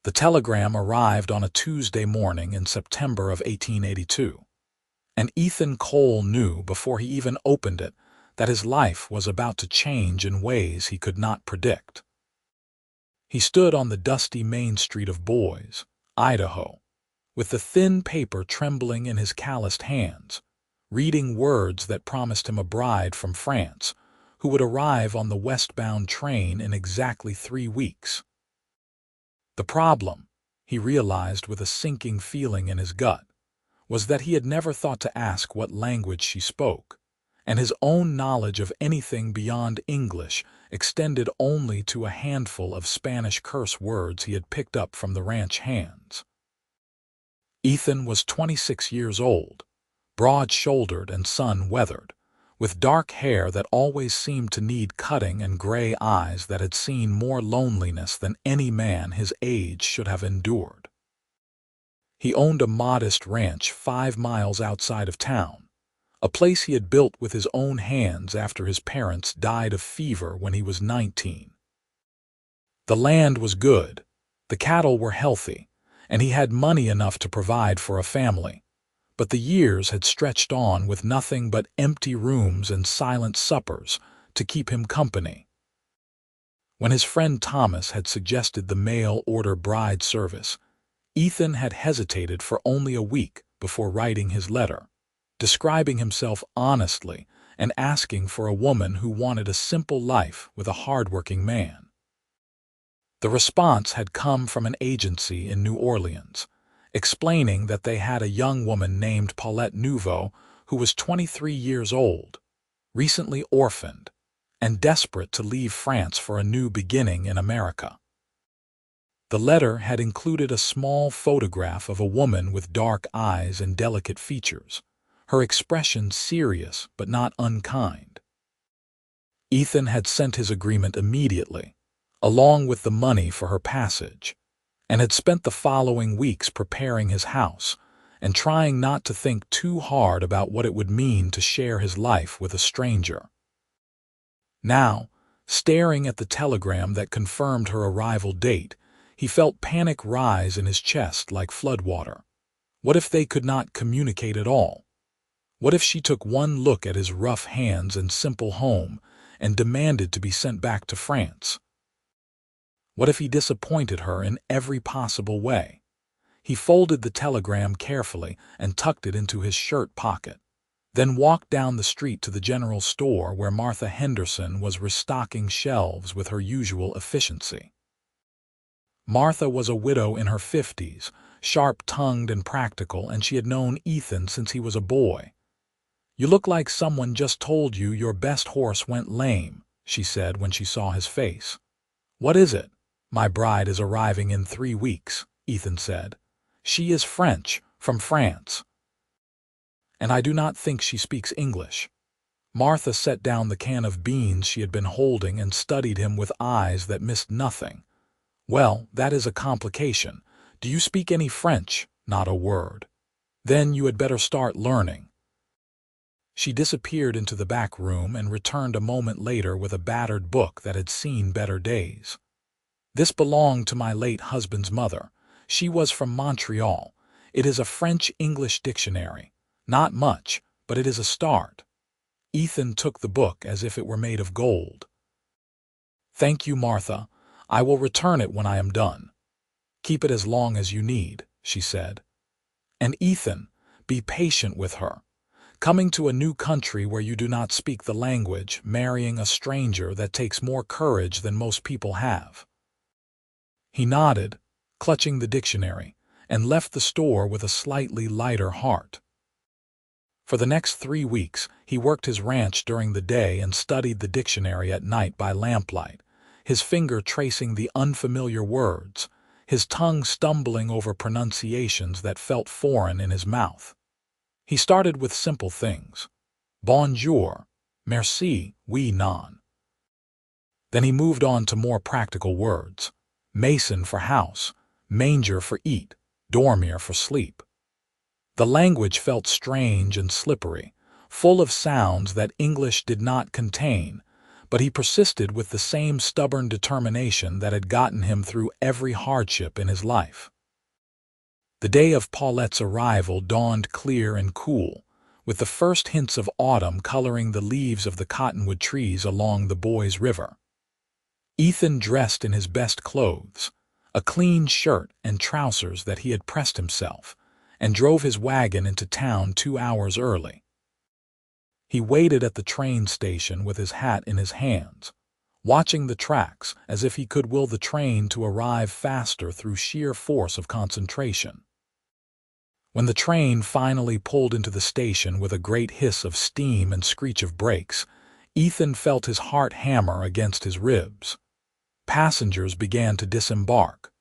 The telegram arrived on a Tuesday morning in September of 1882, and Ethan Cole knew before he even opened it that his life was about to change in ways he could not predict. He stood on the dusty main street of Boise, Idaho, with the thin paper trembling in his calloused hands, reading words that promised him a bride from France who would arrive on the westbound train in exactly 3 weeks. The problem, he realized with a sinking feeling in his gut, was that he had never thought to ask what language she spoke, and his own knowledge of anything beyond English extended only to a handful of Spanish curse words he had picked up from the ranch hands. Ethan was 26 years old, broad-shouldered and sun-weathered, with dark hair that always seemed to need cutting and gray eyes that had seen more loneliness than any man his age should have endured. He owned a modest ranch 5 miles outside of town, a place he had built with his own hands after his parents died of fever when he was 19. The land was good, the cattle were healthy, and he had money enough to provide for a family. But the years had stretched on with nothing but empty rooms and silent suppers to keep him company. When his friend Thomas had suggested the mail-order bride service, Ethan had hesitated for only a week before writing his letter, describing himself honestly and asking for a woman who wanted a simple life with a hard-working man. The response had come from an agency in New Orleans, explaining that they had a young woman named Paulette Nouveau who was 23 years old, recently orphaned, and desperate to leave France for a new beginning in America. The letter had included a small photograph of a woman with dark eyes and delicate features, her expression serious but not unkind. Ethan had sent his agreement immediately, along with the money for her passage, and had spent the following weeks preparing his house and trying not to think too hard about what it would mean to share his life with a stranger. Now, staring at the telegram that confirmed her arrival date, he felt panic rise in his chest like floodwater. What if they could not communicate at all? What if she took one look at his rough hands and simple home and demanded to be sent back to France? What if he disappointed her in every possible way? He folded the telegram carefully and tucked it into his shirt pocket, then walked down the street to the general store where Martha Henderson was restocking shelves with her usual efficiency. Martha was a widow in her 50s, sharp-tongued and practical, and she had known Ethan since he was a boy. "You look like someone just told you your best horse went lame," she said when she saw his face. "What is it?" "My bride is arriving in 3 weeks," Ethan said. "She is French, from France. And I do not think she speaks English." Martha set down the can of beans she had been holding and studied him with eyes that missed nothing. "Well, that is a complication. Do you speak any French?" "Not a word." "Then you had better start learning." She disappeared into the back room and returned a moment later with a battered book that had seen better days. "This belonged to my late husband's mother. She was from Montreal. It is a French-English dictionary. Not much, but it is a start." Ethan took the book as if it were made of gold. "Thank you, Martha. I will return it when I am done." "Keep it as long as you need," she said. "And Ethan, be patient with her. Coming to a new country where you do not speak the language, marrying a stranger, that takes more courage than most people have." He nodded, clutching the dictionary, and left the store with a slightly lighter heart. For the next 3 weeks, he worked his ranch during the day and studied the dictionary at night by lamplight, his finger tracing the unfamiliar words, his tongue stumbling over pronunciations that felt foreign in his mouth. He started with simple things. Bonjour, merci, oui, non. Then he moved on to more practical words. Mason for house, manger for eat, dormier for sleep. The language felt strange and slippery, full of sounds that English did not contain, but he persisted with the same stubborn determination that had gotten him through every hardship in his life. The day of Paulette's arrival dawned clear and cool, with the first hints of autumn coloring the leaves of the cottonwood trees along the Boys River. Ethan dressed in his best clothes, a clean shirt and trousers that he had pressed himself, and drove his wagon into town 2 hours early. He waited at the train station with his hat in his hands, watching the tracks as if he could will the train to arrive faster through sheer force of concentration. When the train finally pulled into the station with a great hiss of steam and screech of brakes, Ethan felt his heart hammer against his ribs. Passengers began to disembark.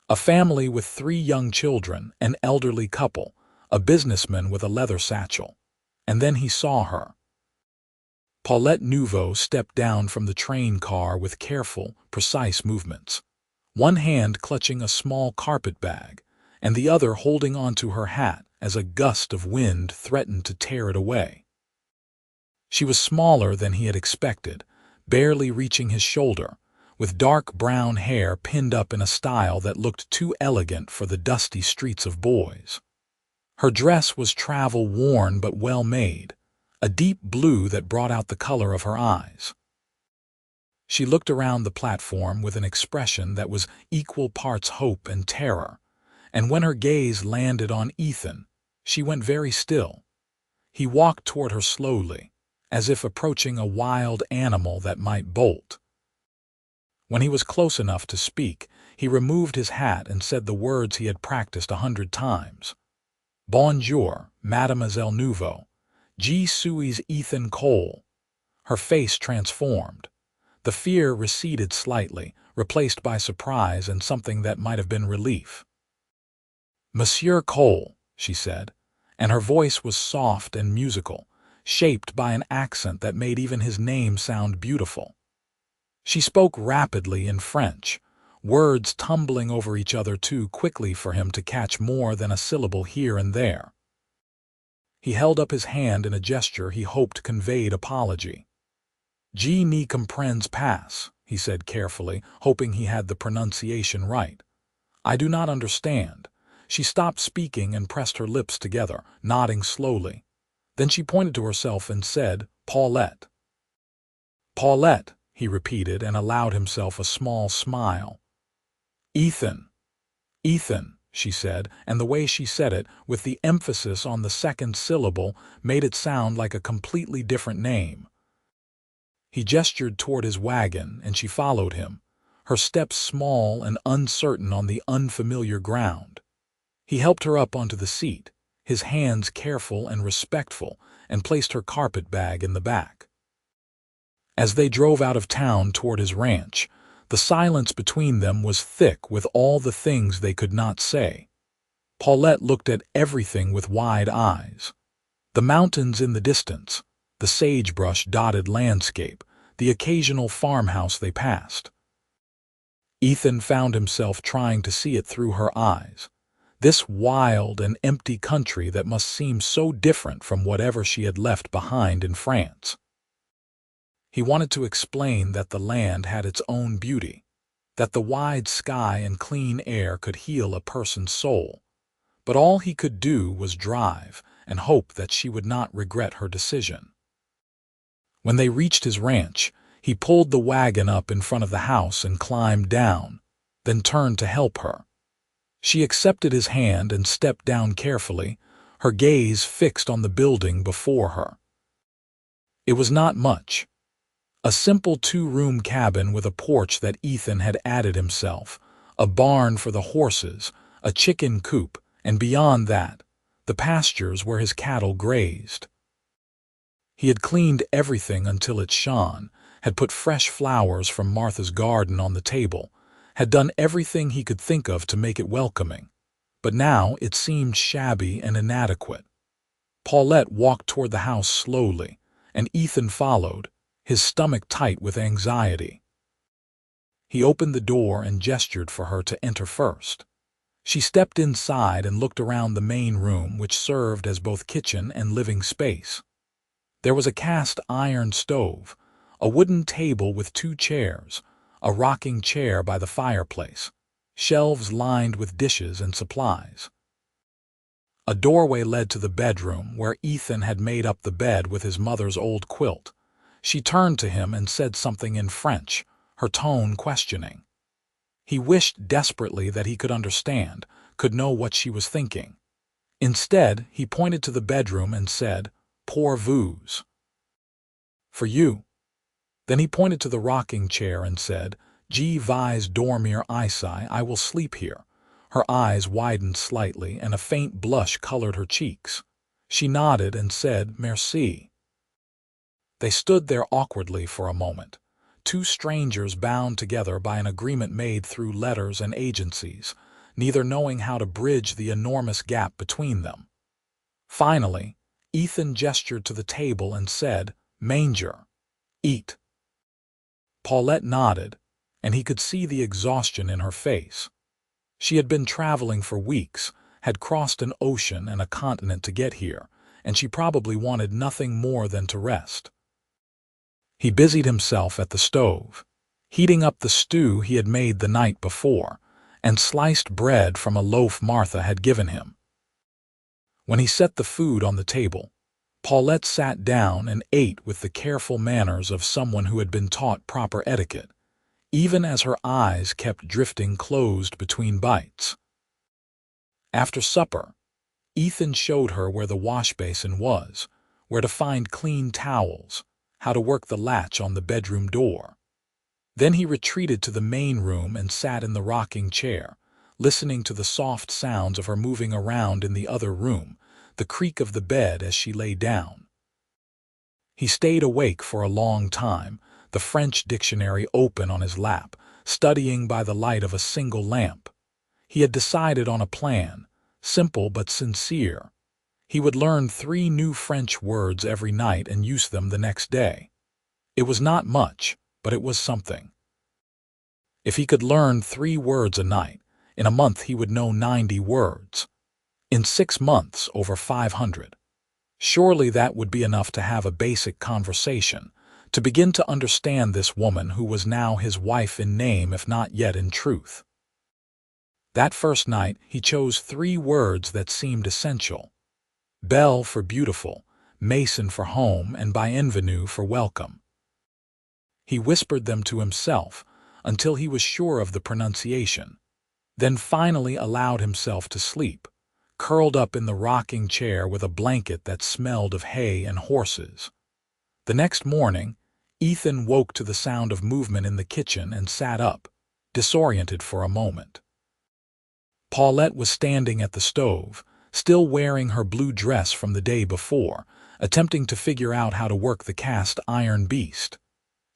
A family with 3 young children, an elderly couple, a businessman with a leather satchel. And then he saw her. Paulette Nouveau stepped down from the train car with careful, precise movements, one hand clutching a small carpet bag, and the other holding onto her hat as a gust of wind threatened to tear it away. She was smaller than he had expected, barely reaching his shoulder, with dark brown hair pinned up in a style that looked too elegant for the dusty streets of Boys. Her dress was travel-worn but well-made, a deep blue that brought out the color of her eyes. She looked around the platform with an expression that was equal parts hope and terror, and when her gaze landed on Ethan, she went very still. He walked toward her slowly, as if approaching a wild animal that might bolt. When he was close enough to speak, he removed his hat and said the words he had practiced 100 times. "Bonjour, Mademoiselle Nouveau. Je suis Ethan Cole." Her face transformed. The fear receded slightly, replaced by surprise and something that might have been relief. "Monsieur Cole," she said, and her voice was soft and musical, shaped by an accent that made even his name sound beautiful. She spoke rapidly in French, words tumbling over each other too quickly for him to catch more than a syllable here and there. He held up his hand in a gesture he hoped conveyed apology. "Je ne comprends pas," he said carefully, hoping he had the pronunciation right. "I do not understand." She stopped speaking and pressed her lips together, nodding slowly. Then she pointed to herself and said, "Paulette." "Paulette," he repeated and allowed himself a small smile. "Ethan. Ethan," she said, and the way she said it, with the emphasis on the second syllable, made it sound like a completely different name. He gestured toward his wagon, and she followed him, her steps small and uncertain on the unfamiliar ground. He helped her up onto the seat, his hands careful and respectful, and placed her carpet bag in the back. As they drove out of town toward his ranch, the silence between them was thick with all the things they could not say. Paulette looked at everything with wide eyes. The mountains in the distance, the sagebrush-dotted landscape, the occasional farmhouse they passed. Ethan found himself trying to see it through her eyes. This wild and empty country that must seem so different from whatever she had left behind in France. He wanted to explain that the land had its own beauty, that the wide sky and clean air could heal a person's soul, but all he could do was drive and hope that she would not regret her decision. When they reached his ranch, he pulled the wagon up in front of the house and climbed down, then turned to help her. She accepted his hand and stepped down carefully, her gaze fixed on the building before her. It was not much. A simple 2-room cabin with a porch that Ethan had added himself, a barn for the horses, a chicken coop, and beyond that, the pastures where his cattle grazed. He had cleaned everything until it shone, had put fresh flowers from Martha's garden on the table, had done everything he could think of to make it welcoming, but now it seemed shabby and inadequate. Paulette walked toward the house slowly, and Ethan followed, his stomach tight with anxiety. He opened the door and gestured for her to enter first. She stepped inside and looked around the main room, which served as both kitchen and living space. There was a cast iron stove, A wooden table with 2 chairs, a rocking chair by the fireplace, shelves lined with dishes and supplies. A doorway led to the bedroom where Ethan had made up the bed with his mother's old quilt. She turned to him and said something in French, her tone questioning. He wished desperately that he could understand, could know what she was thinking. Instead, he pointed to the bedroom and said, "Pour vous." "For you." Then he pointed to the rocking chair and said, "Je vais dormir ici, I will sleep here." Her eyes widened slightly and a faint blush colored her cheeks. She nodded and said, "Merci." They stood there awkwardly for a moment, 2 strangers bound together by an agreement made through letters and agencies, neither knowing how to bridge the enormous gap between them. Finally, Ethan gestured to the table and said, "Manger. Eat." Paulette nodded, and he could see the exhaustion in her face. She had been traveling for weeks, had crossed an ocean and a continent to get here, and she probably wanted nothing more than to rest. He busied himself at the stove, heating up the stew he had made the night before, and sliced bread from a loaf Martha had given him. When he set the food on the table, Paulette sat down and ate with the careful manners of someone who had been taught proper etiquette, even as her eyes kept drifting closed between bites. After supper, Ethan showed her where the wash basin was, where to find clean towels, how to work the latch on the bedroom door. Then he retreated to the main room and sat in the rocking chair, listening to the soft sounds of her moving around in the other room, the creak of the bed as she lay down. He stayed awake for a long time, the French dictionary open on his lap, studying by the light of a single lamp. He had decided on a plan, simple but sincere. He would learn 3 new French words every night and use them the next day. It was not much, but it was something. If he could learn 3 words a night, in a month he would know 90 words. In 6 months, over 500. Surely that would be enough to have a basic conversation, to begin to understand this woman who was now his wife in name if not yet in truth. That first night he chose 3 words that seemed essential. Belle for beautiful, mason for home, and bienvenue for welcome. He whispered them to himself until he was sure of the pronunciation, then finally allowed himself to sleep, curled up in the rocking chair with a blanket that smelled of hay and horses. The next morning, Ethan woke to the sound of movement in the kitchen and sat up, disoriented for a moment. Paulette was standing at the stove, still wearing her blue dress from the day before, attempting to figure out how to work the cast-iron beast.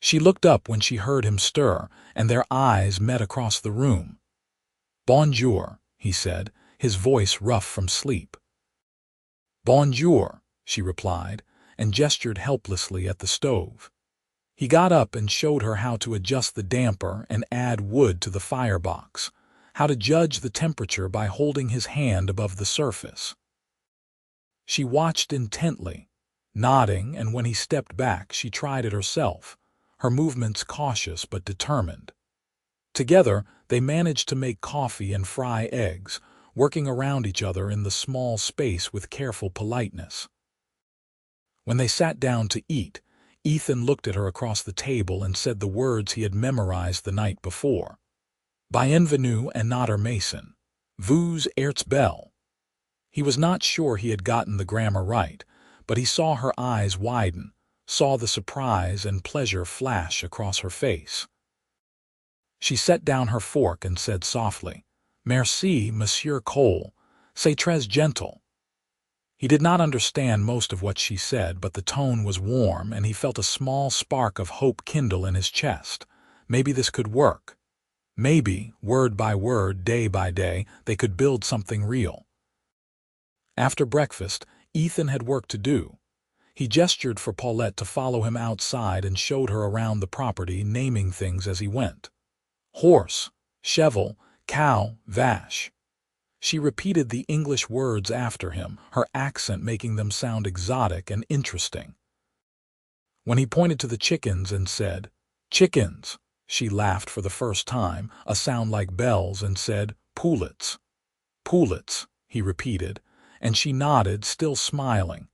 She looked up when she heard him stir, and their eyes met across the room. "Bonjour," he said, his voice rough from sleep. "Bonjour," she replied, and gestured helplessly at the stove. He got up and showed her how to adjust the damper and add wood to the firebox, how to judge the temperature by holding his hand above the surface. She watched intently, nodding, and when he stepped back, she tried it herself, her movements cautious but determined. Together, they managed to make coffee and fry eggs, working around each other in the small space with careful politeness. When they sat down to eat, Ethan looked at her across the table and said the words he had memorized the night before. Bienvenue and Notter Mason. Vous êtes belle. He was not sure he had gotten the grammar right, but he saw her eyes widen, saw the surprise and pleasure flash across her face. She set down her fork and said softly, "Merci, Monsieur Cole. C'est très gentle." He did not understand most of what she said, but the tone was warm, and he felt a small spark of hope kindle in his chest. Maybe this could work. Maybe, word by word, day by day, they could build something real. After breakfast, Ethan had work to do. He gestured for Paulette to follow him outside and showed her around the property, naming things as he went. Horse, cheval, cow, vache. She repeated the English words after him, her accent making them sound exotic and interesting. When he pointed to the chickens and said, "Chickens," she laughed for the first time, a sound like bells, and said, "Poulets." "Poulets," he repeated, and she nodded, still smiling.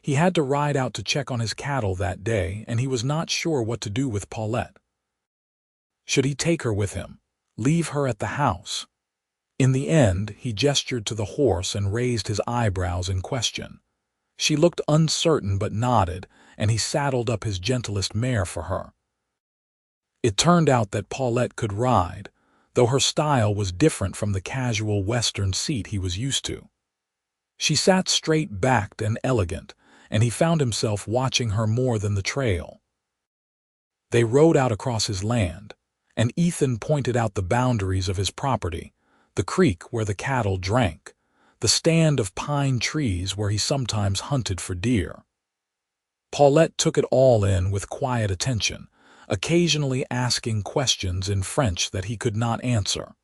He had to ride out to check on his cattle that day, and he was not sure what to do with Paulette. Should he take her with him? Leave her at the house? In the end, he gestured to the horse and raised his eyebrows in question. She looked uncertain but nodded, and he saddled up his gentlest mare for her. It turned out that Paulette could ride, though her style was different from the casual Western seat he was used to. She sat straight-backed and elegant, and he found himself watching her more than the trail. They rode out across his land, and Ethan pointed out the boundaries of his property, the creek where the cattle drank, the stand of pine trees where he sometimes hunted for deer. Paulette took it all in with quiet attention, occasionally asking questions in French that he could not answer.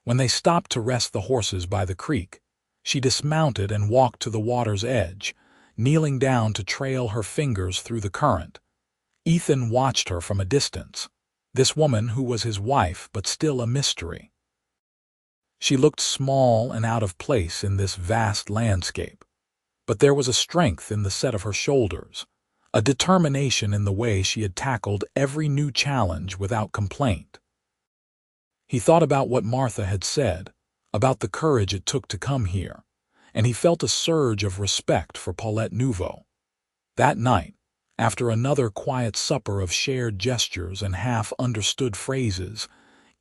When they stopped to rest the horses by the creek, she dismounted and walked to the water's edge, kneeling down to trail her fingers through the current. Ethan watched her from a distance, this woman who was his wife but still a mystery. She looked small and out of place in this vast landscape, but there was a strength in the set of her shoulders, a determination in the way she had tackled every new challenge without complaint. He thought about what Martha had said, about the courage it took to come here, and he felt a surge of respect for Paulette Nouveau. That night, after another quiet supper of shared gestures and half-understood phrases,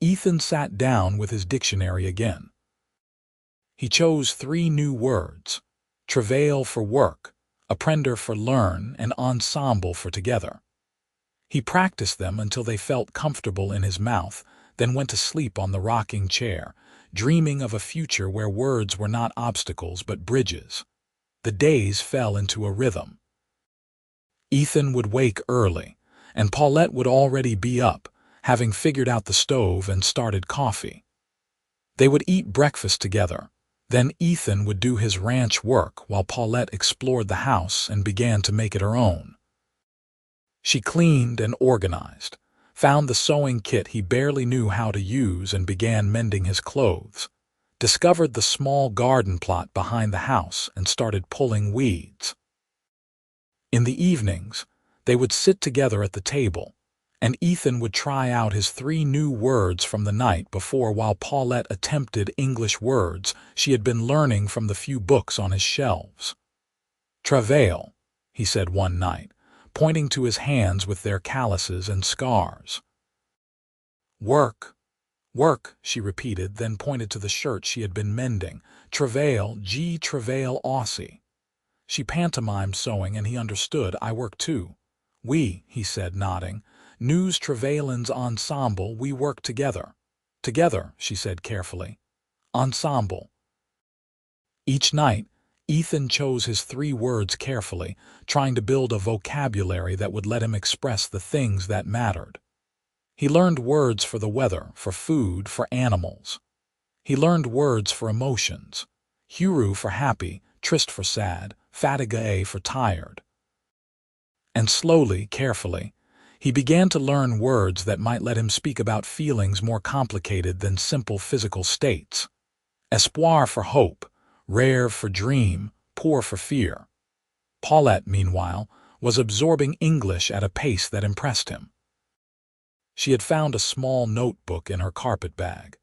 Ethan sat down with his dictionary again. He chose 3 new words: travail for work, apprendre for learn, and ensemble for together. He practiced them until they felt comfortable in his mouth, then went to sleep on the rocking chair, dreaming of a future where words were not obstacles but bridges. The days fell into a rhythm. Ethan would wake early, and Paulette would already be up, having figured out the stove and started coffee. They would eat breakfast together. Then Ethan would do his ranch work while Paulette explored the house and began to make it her own. She cleaned and organized, found the sewing kit he barely knew how to use and began mending his clothes, discovered the small garden plot behind the house and started pulling weeds. In the evenings, they would sit together at the table, and Ethan would try out his 3 new words from the night before while Paulette attempted English words she had been learning from the few books on his shelves. "Travail," he said one night, pointing to his hands with their calluses and scars. "Work, work," she repeated, then pointed to the shirt she had been mending. "Travail, G. Travail aussi." She pantomimed sewing, and he understood. "I work too." "Oui," he said, nodding. "Nous travaillons ensemble, we work together." "Together," she said carefully. "Ensemble." Each night, Ethan chose his 3 words carefully, trying to build a vocabulary that would let him express the things that mattered. He learned words for the weather, for food, for animals. He learned words for emotions: heureux for happy, triste for sad, fatigué for tired. And slowly, carefully, he began to learn words that might let him speak about feelings more complicated than simple physical states: espoir for hope, rêve for dream, pour for fear. Paulette, meanwhile, was absorbing English at a pace that impressed him. She had found a small notebook in her carpet-bag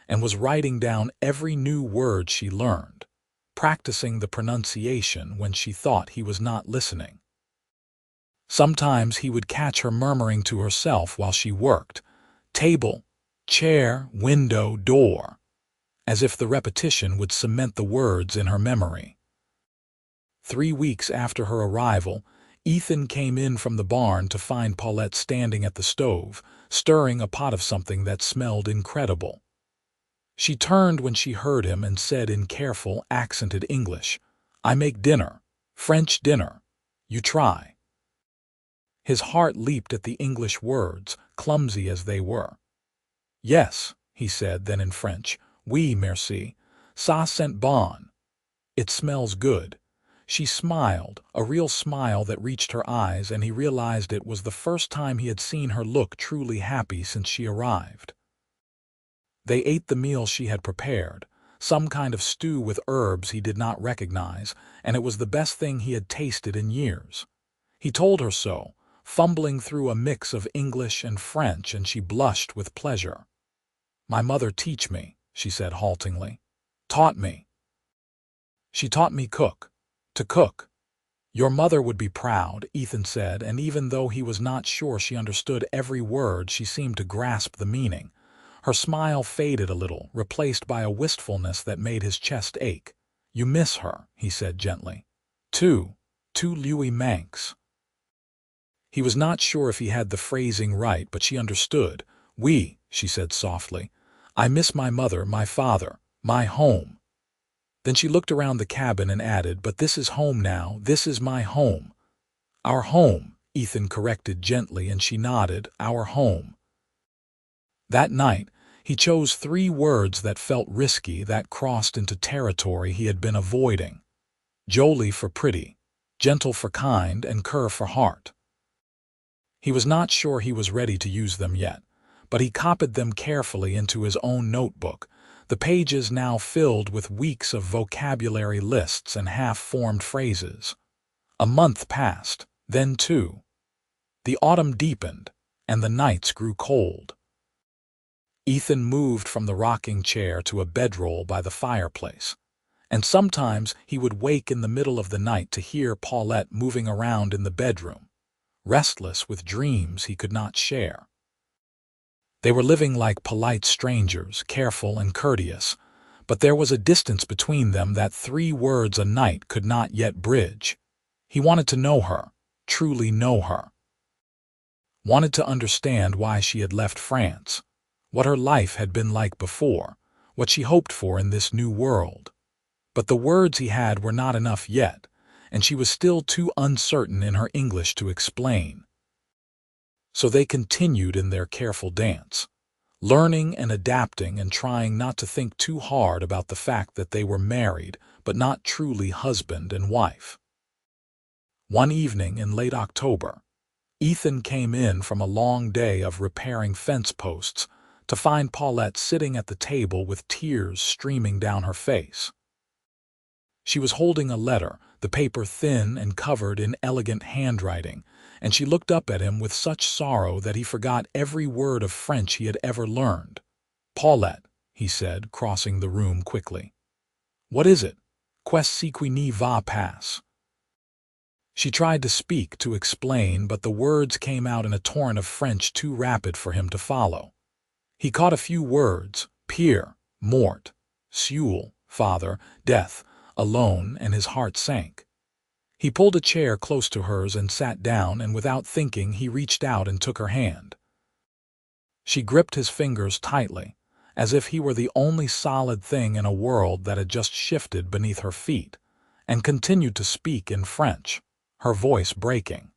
and was writing down every new word she learned, practicing the pronunciation when she thought he was not listening. Sometimes he would catch her murmuring to herself while she worked, "table, chair, window, door," as if the repetition would cement the words in her memory. 3 weeks after her arrival, Ethan came in from the barn to find Paulette standing at the stove, stirring a pot of something that smelled incredible. She turned when she heard him and said in careful, accented English, "I make dinner, French dinner. You try." His heart leaped at the English words, clumsy as they were. "Yes," he said, then in French, "Oui, merci. Ça sent bon." It smells good. She smiled, a real smile that reached her eyes, and he realized it was the first time he had seen her look truly happy since she arrived. They ate the meal she had prepared, some kind of stew with herbs he did not recognize, and it was the best thing he had tasted in years. He told her so, fumbling through a mix of English and French, and she blushed with pleasure. "My mother teach me," she said haltingly. "Taught me. She taught me to cook." "Your mother would be proud," Ethan said, and even though he was not sure she understood every word, she seemed to grasp the meaning. Her smile faded a little, replaced by a wistfulness that made his chest ache. "You miss her," he said gently. Two Louis Manx." He was not sure if he had the phrasing right, but she understood. "Oui," she said softly. "I miss my mother, my father, my home." Then she looked around the cabin and added, "But this is home now, this is my home." "Our home," Ethan corrected gently, and she nodded, "our home." That night, he chose 3 words that felt risky, that crossed into territory he had been avoiding. Jolie for pretty, gentle for kind, and cur for heart. He was not sure he was ready to use them yet, but he copied them carefully into his own notebook, the pages now filled with weeks of vocabulary lists and half-formed phrases. A month passed, then 2. The autumn deepened, and the nights grew cold. Ethan moved from the rocking chair to a bedroll by the fireplace, and sometimes he would wake in the middle of the night to hear Paulette moving around in the bedroom, restless with dreams he could not share. They were living like polite strangers, careful and courteous, but there was a distance between them that 3 words a night could not yet bridge. He wanted to know her, truly know her. Wanted to understand why she had left France, what her life had been like before, what she hoped for in this new world. But the words he had were not enough yet, and she was still too uncertain in her English to explain. So they continued in their careful dance, learning and adapting and trying not to think too hard about the fact that they were married but not truly husband and wife. One evening in late October, Ethan came in from a long day of repairing fence posts to find Paulette sitting at the table with tears streaming down her face. She was holding a letter, the paper thin and covered in elegant handwriting, and she looked up at him with such sorrow that he forgot every word of French he had ever learned. "Paulette," he said, crossing the room quickly. "What is it? Qu'est-ce qui ne va pas?" She tried to speak, to explain, but the words came out in a torrent of French too rapid for him to follow. He caught a few words: "Pierre, mort, Seul, father, death, alone," and his heart sank. He pulled a chair close to hers and sat down, and without thinking he reached out and took her hand. She gripped his fingers tightly, as if he were the only solid thing in a world that had just shifted beneath her feet, and continued to speak in French, her voice breaking.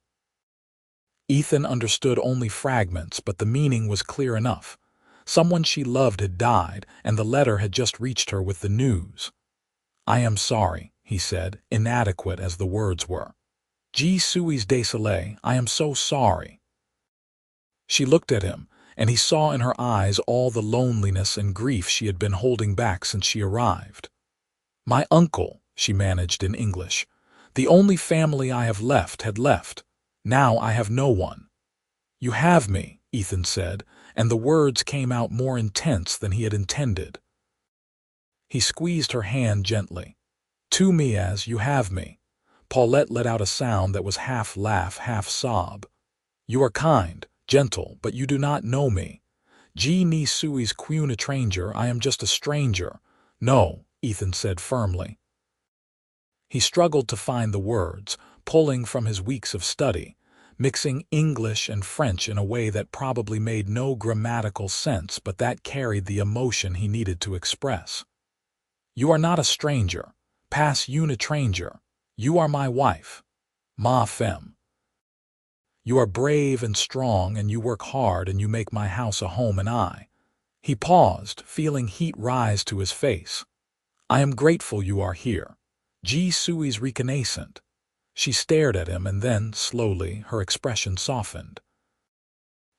Ethan understood only fragments, but the meaning was clear enough. Someone she loved had died, and the letter had just reached her with the news. "I am sorry," he said, inadequate as the words were. "Je suis désolé, I am so sorry." She looked at him, and he saw in her eyes all the loneliness and grief she had been holding back since she arrived. "My uncle," she managed in English. "The only family I have left had left. Now I have no one." "You have me," Ethan said, and the words came out more intense than he had intended. He squeezed her hand gently. "To me as you have me." Paulette let out a sound that was half laugh, half sob. "You are kind, gentle, but you do not know me. Je ne suis qu'un étranger, I am just a stranger." "No," Ethan said firmly. He struggled to find the words, pulling from his weeks of study, mixing English and French in a way that probably made no grammatical sense, but that carried the emotion he needed to express. "You are not a stranger. Pas une étrangère. You are my wife. Ma femme. You are brave and strong, and you work hard, and you make my house a home, and I." He paused, feeling heat rise to his face. "I am grateful you are here. Je suis reconnaissant. She stared at him and then, slowly, her expression softened.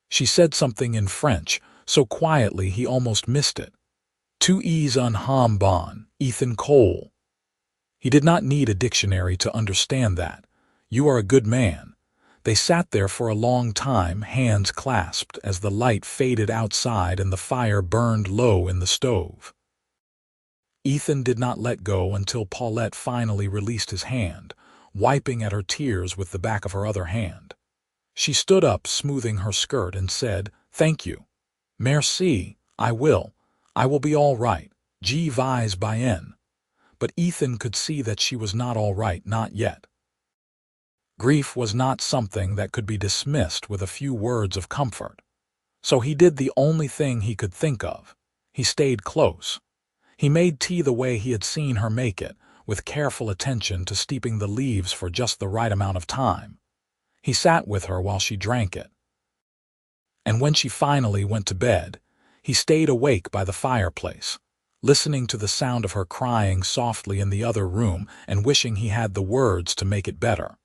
She said something in French, so quietly he almost missed it. Tu es un homme bon, Ethan Cole. He did not need a dictionary to understand that. You are a good man. They sat there for a long time, hands clasped, as the light faded outside and the fire burned low in the stove. Ethan did not let go until Paulette finally released his hand, wiping at her tears with the back of her other hand. She stood up, smoothing her skirt, and said, "Thank you. Merci, I will be all right. Je vais bien." But Ethan could see that she was not all right, not yet. Grief was not something that could be dismissed with a few words of comfort. So he did the only thing he could think of. He stayed close. He made tea the way he had seen her make it, with careful attention to steeping the leaves for just the right amount of time. He sat with her while she drank it. And when she finally went to bed, he stayed awake by the fireplace, listening to the sound of her crying softly in the other room and wishing he had the words to make it better.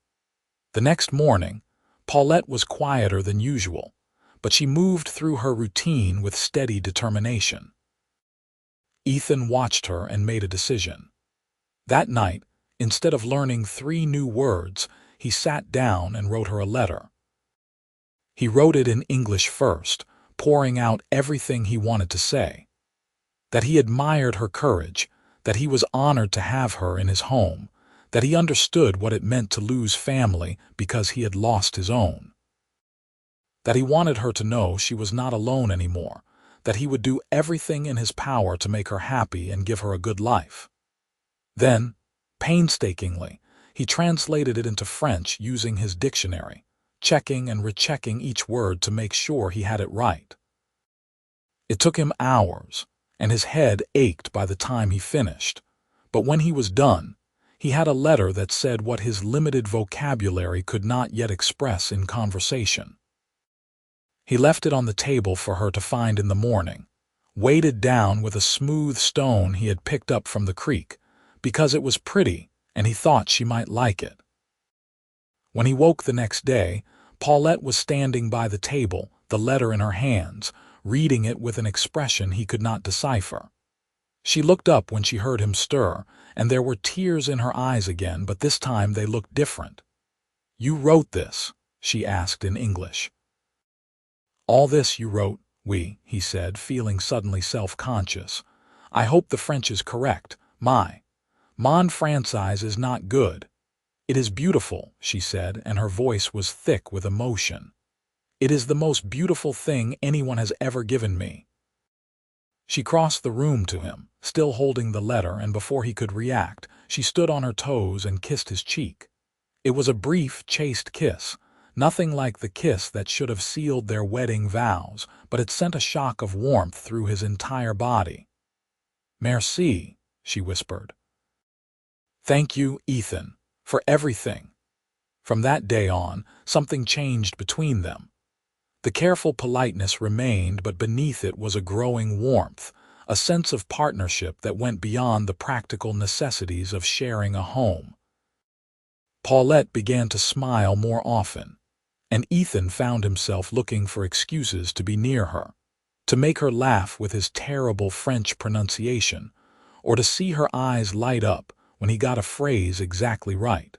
The next morning, Paulette was quieter than usual, but she moved through her routine with steady determination. Ethan watched her and made a decision. That night, instead of learning 3 new words, he sat down and wrote her a letter. He wrote it in English first, pouring out everything he wanted to say. That he admired her courage, that he was honored to have her in his home, that he understood what it meant to lose family because he had lost his own. That he wanted her to know she was not alone anymore, that he would do everything in his power to make her happy and give her a good life. Then, painstakingly, he translated it into French using his dictionary, checking and rechecking each word to make sure he had it right. It took him hours, and his head ached by the time he finished, but when he was done, he had a letter that said what his limited vocabulary could not yet express in conversation. He left it on the table for her to find in the morning, weighted down with a smooth stone he had picked up from the creek, because it was pretty and he thought she might like it. When he woke the next day, Paulette was standing by the table, the letter in her hands, reading it with an expression he could not decipher. She looked up when she heard him stir, and there were tears in her eyes again, but this time they looked different. "You wrote this?" she asked in English. "All this you wrote, oui," he said, feeling suddenly self-conscious. "I hope the French is correct. Mon français is not good." "It is beautiful," she said, and her voice was thick with emotion. "It is the most beautiful thing anyone has ever given me." She crossed the room to him, still holding the letter, and before he could react, she stood on her toes and kissed his cheek. It was a brief, chaste kiss, nothing like the kiss that should have sealed their wedding vows, but it sent a shock of warmth through his entire body. "Merci," she whispered. "Thank you, Ethan, for everything." From that day on, something changed between them. The careful politeness remained, but beneath it was a growing warmth, a sense of partnership that went beyond the practical necessities of sharing a home. Paulette began to smile more often, and Ethan found himself looking for excuses to be near her, to make her laugh with his terrible French pronunciation, or to see her eyes light up when he got a phrase exactly right.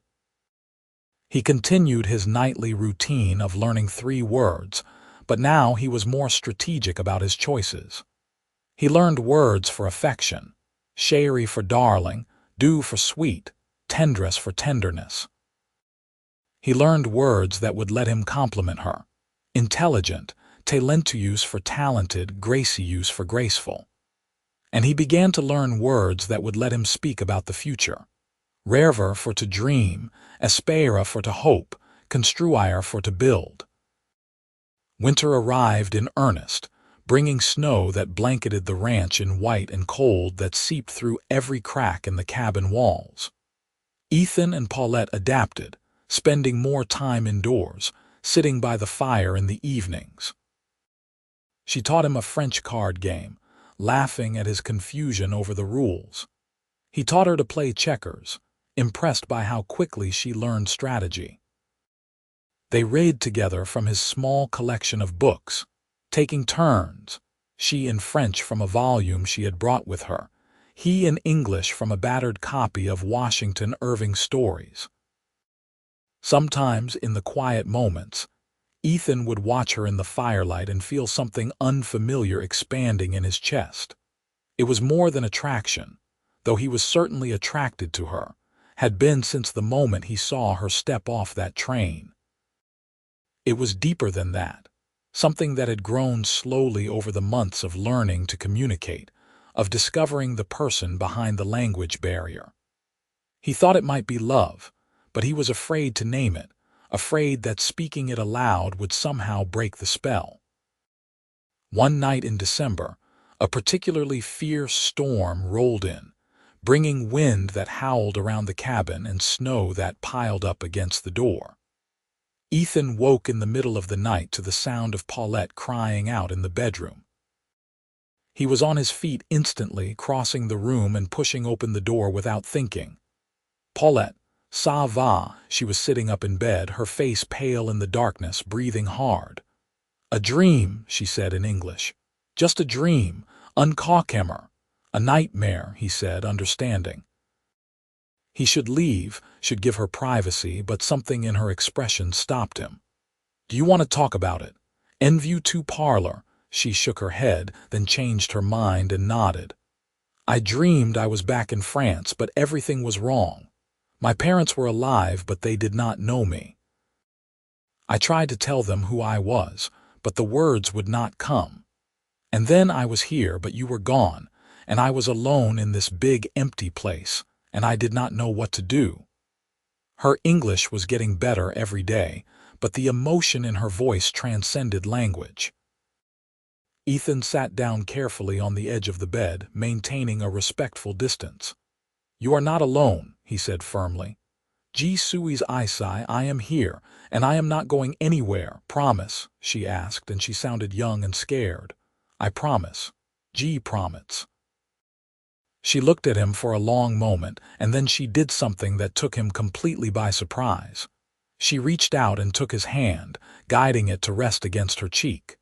He continued his nightly routine of learning 3 words, but now he was more strategic about his choices. He learned words for affection, chérie for darling, doux for sweet, tendresse for tenderness. He learned words that would let him compliment her, intelligent, talentueuse for talented, gracieuse for graceful. And he began to learn words that would let him speak about the future. Rêver for to dream, espérer for to hope, construire for to build. Winter arrived in earnest, bringing snow that blanketed the ranch in white and cold that seeped through every crack in the cabin walls. Ethan and Paulette adapted, spending more time indoors, sitting by the fire in the evenings. She taught him a French card game, laughing at his confusion over the rules. He taught her to play checkers, impressed by how quickly she learned strategy. They read together from his small collection of books, taking turns, she in French from a volume she had brought with her, he in English from a battered copy of Washington Irving's stories. Sometimes, in the quiet moments, Ethan would watch her in the firelight and feel something unfamiliar expanding in his chest. It was more than attraction, though he was certainly attracted to her, had been since the moment he saw her step off that train. It was deeper than that, something that had grown slowly over the months of learning to communicate, of discovering the person behind the language barrier. He thought it might be love, but he was afraid to name it, afraid that speaking it aloud would somehow break the spell. One night in December, a particularly fierce storm rolled in, bringing wind that howled around the cabin and snow that piled up against the door. Ethan woke in the middle of the night to the sound of Paulette crying out in the bedroom. He was on his feet instantly, crossing the room and pushing open the door without thinking. Paulette, ça va, she was sitting up in bed, her face pale in the darkness, breathing hard. A dream, she said in English. Just a dream, uncaukemmer. A nightmare, he said, understanding. He should leave, should give her privacy, but something in her expression stopped him. Do you want to talk about it? Enview to parlor. She shook her head, then changed her mind and nodded. I dreamed I was back in France, but everything was wrong. My parents were alive, but they did not know me. I tried to tell them who I was, but the words would not come. And then I was here, but you were gone, and I was alone in this big empty place, and I did not know what to do. Her English was getting better every day, but the emotion in her voice transcended language. Ethan sat down carefully on the edge of the bed, maintaining a respectful distance. You are not alone, he said firmly. Je suis ici, I am here, and I am not going anywhere, promise, she asked, and she sounded young and scared. I promise. Je promise. She looked at him for a long moment, and then she did something that took him completely by surprise. She reached out and took his hand, guiding it to rest against her cheek.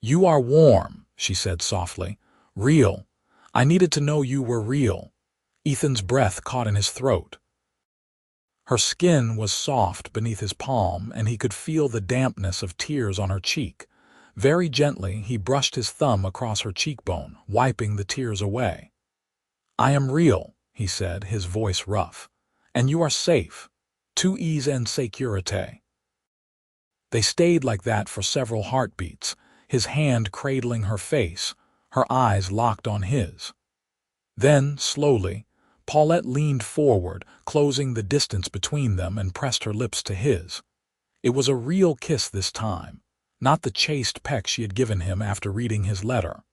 You are warm, she said softly. Real. I needed to know you were real. Ethan's breath caught in his throat. Her skin was soft beneath his palm, and he could feel the dampness of tears on her cheek. Very gently, he brushed his thumb across her cheekbone, wiping the tears away. I am real, he said, his voice rough. And you are safe. Tout est en sécurité. They stayed like that for several heartbeats, his hand cradling her face, her eyes locked on his. Then, slowly, Paulette leaned forward, closing the distance between them, and pressed her lips to his. It was a real kiss this time, not the chaste peck she had given him after reading his letter.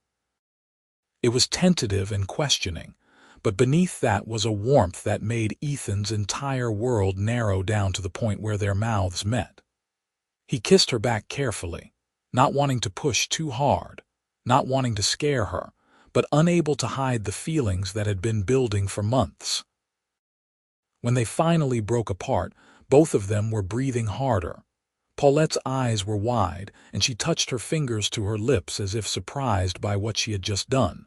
It was tentative and questioning, but beneath that was a warmth that made Ethan's entire world narrow down to the point where their mouths met. He kissed her back carefully, not wanting to push too hard, not wanting to scare her, but unable to hide the feelings that had been building for months. When they finally broke apart, both of them were breathing harder. Paulette's eyes were wide, and she touched her fingers to her lips as if surprised by what she had just done.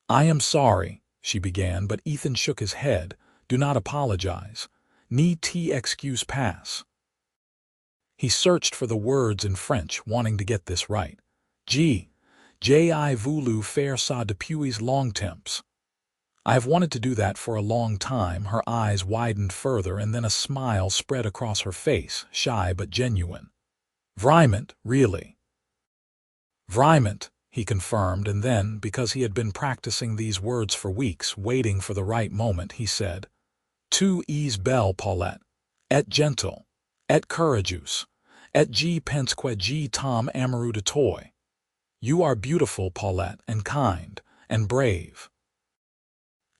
I am sorry, she began, but Ethan shook his head. Do not apologize. Ni t'excuse pas. He searched for the words in French, wanting to get this right. J'ai voulu faire ça depuis longtemps. I have wanted to do that for a long time. Her eyes widened further, and then a smile spread across her face, shy but genuine. Vraiment, really. Vraiment, he confirmed, and then, because he had been practicing these words for weeks, waiting for the right moment, he said, Tu es belle, Paulette, et gentle, et courageuse, et je pense que je t'aime amoureux de toi. You are beautiful, Paulette, and kind, and brave.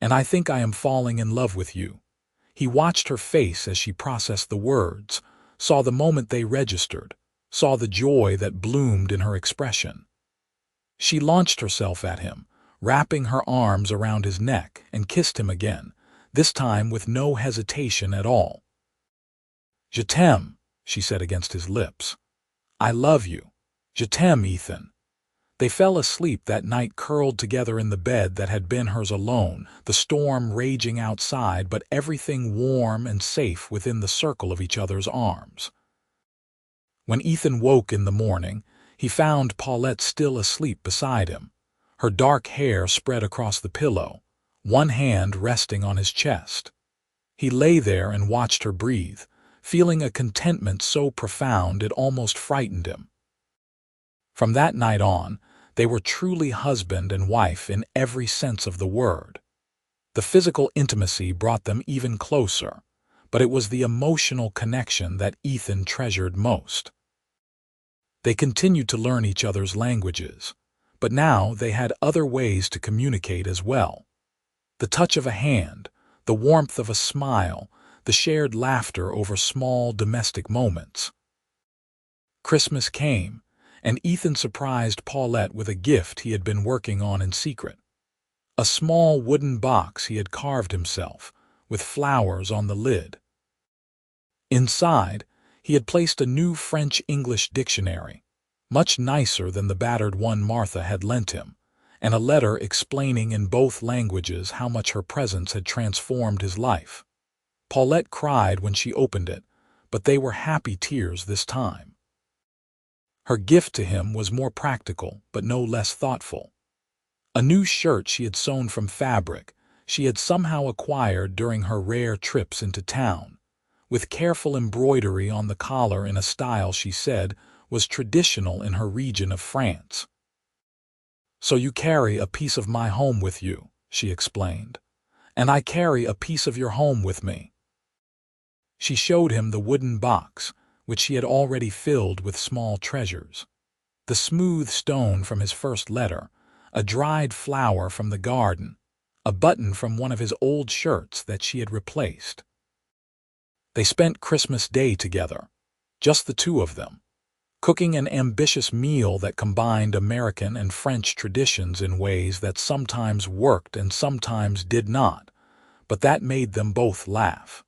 And I think I am falling in love with you. He watched her face as she processed the words, saw the moment they registered, saw the joy that bloomed in her expression. She launched herself at him, wrapping her arms around his neck, and kissed him again, this time with no hesitation at all. "Je t'aime," she said against his lips. "I love you. Je t'aime, Ethan." They fell asleep that night curled together in the bed that had been hers alone, the storm raging outside but everything warm and safe within the circle of each other's arms. When Ethan woke in the morning, he found Paulette still asleep beside him, her dark hair spread across the pillow, one hand resting on his chest. He lay there and watched her breathe, feeling a contentment so profound it almost frightened him. From that night on, they were truly husband and wife in every sense of the word. The physical intimacy brought them even closer, but it was the emotional connection that Ethan treasured most. They continued to learn each other's languages, but now they had other ways to communicate as well. The touch of a hand, the warmth of a smile, the shared laughter over small domestic moments. Christmas came, and Ethan surprised Paulette with a gift he had been working on in secret. A small wooden box he had carved himself, with flowers on the lid. Inside, he had placed a new French-English dictionary, much nicer than the battered one Martha had lent him, and a letter explaining in both languages how much her presence had transformed his life. Paulette cried when she opened it, but they were happy tears this time. Her gift to him was more practical, but no less thoughtful. A new shirt she had sewn from fabric she had somehow acquired during her rare trips into town, with careful embroidery on the collar in a style she said was traditional in her region of France. "So you carry a piece of my home with you," she explained, "and I carry a piece of your home with me." She showed him the wooden box, which she had already filled with small treasures. The smooth stone from his first letter, a dried flower from the garden, a button from one of his old shirts that she had replaced. They spent Christmas Day together, just the two of them, cooking an ambitious meal that combined American and French traditions in ways that sometimes worked and sometimes did not, but that made them both laugh.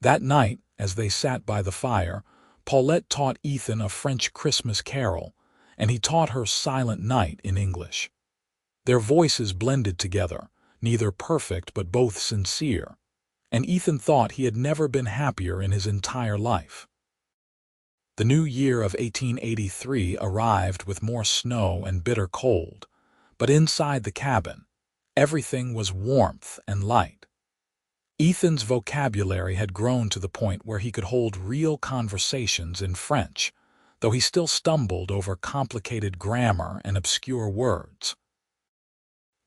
That night, as they sat by the fire, Paulette taught Ethan a French Christmas carol, and he taught her Silent Night in English. Their voices blended together, neither perfect but both sincere, and Ethan thought he had never been happier in his entire life. The new year of 1883 arrived with more snow and bitter cold, but inside the cabin, everything was warmth and light. Ethan's vocabulary had grown to the point where he could hold real conversations in French, though he still stumbled over complicated grammar and obscure words.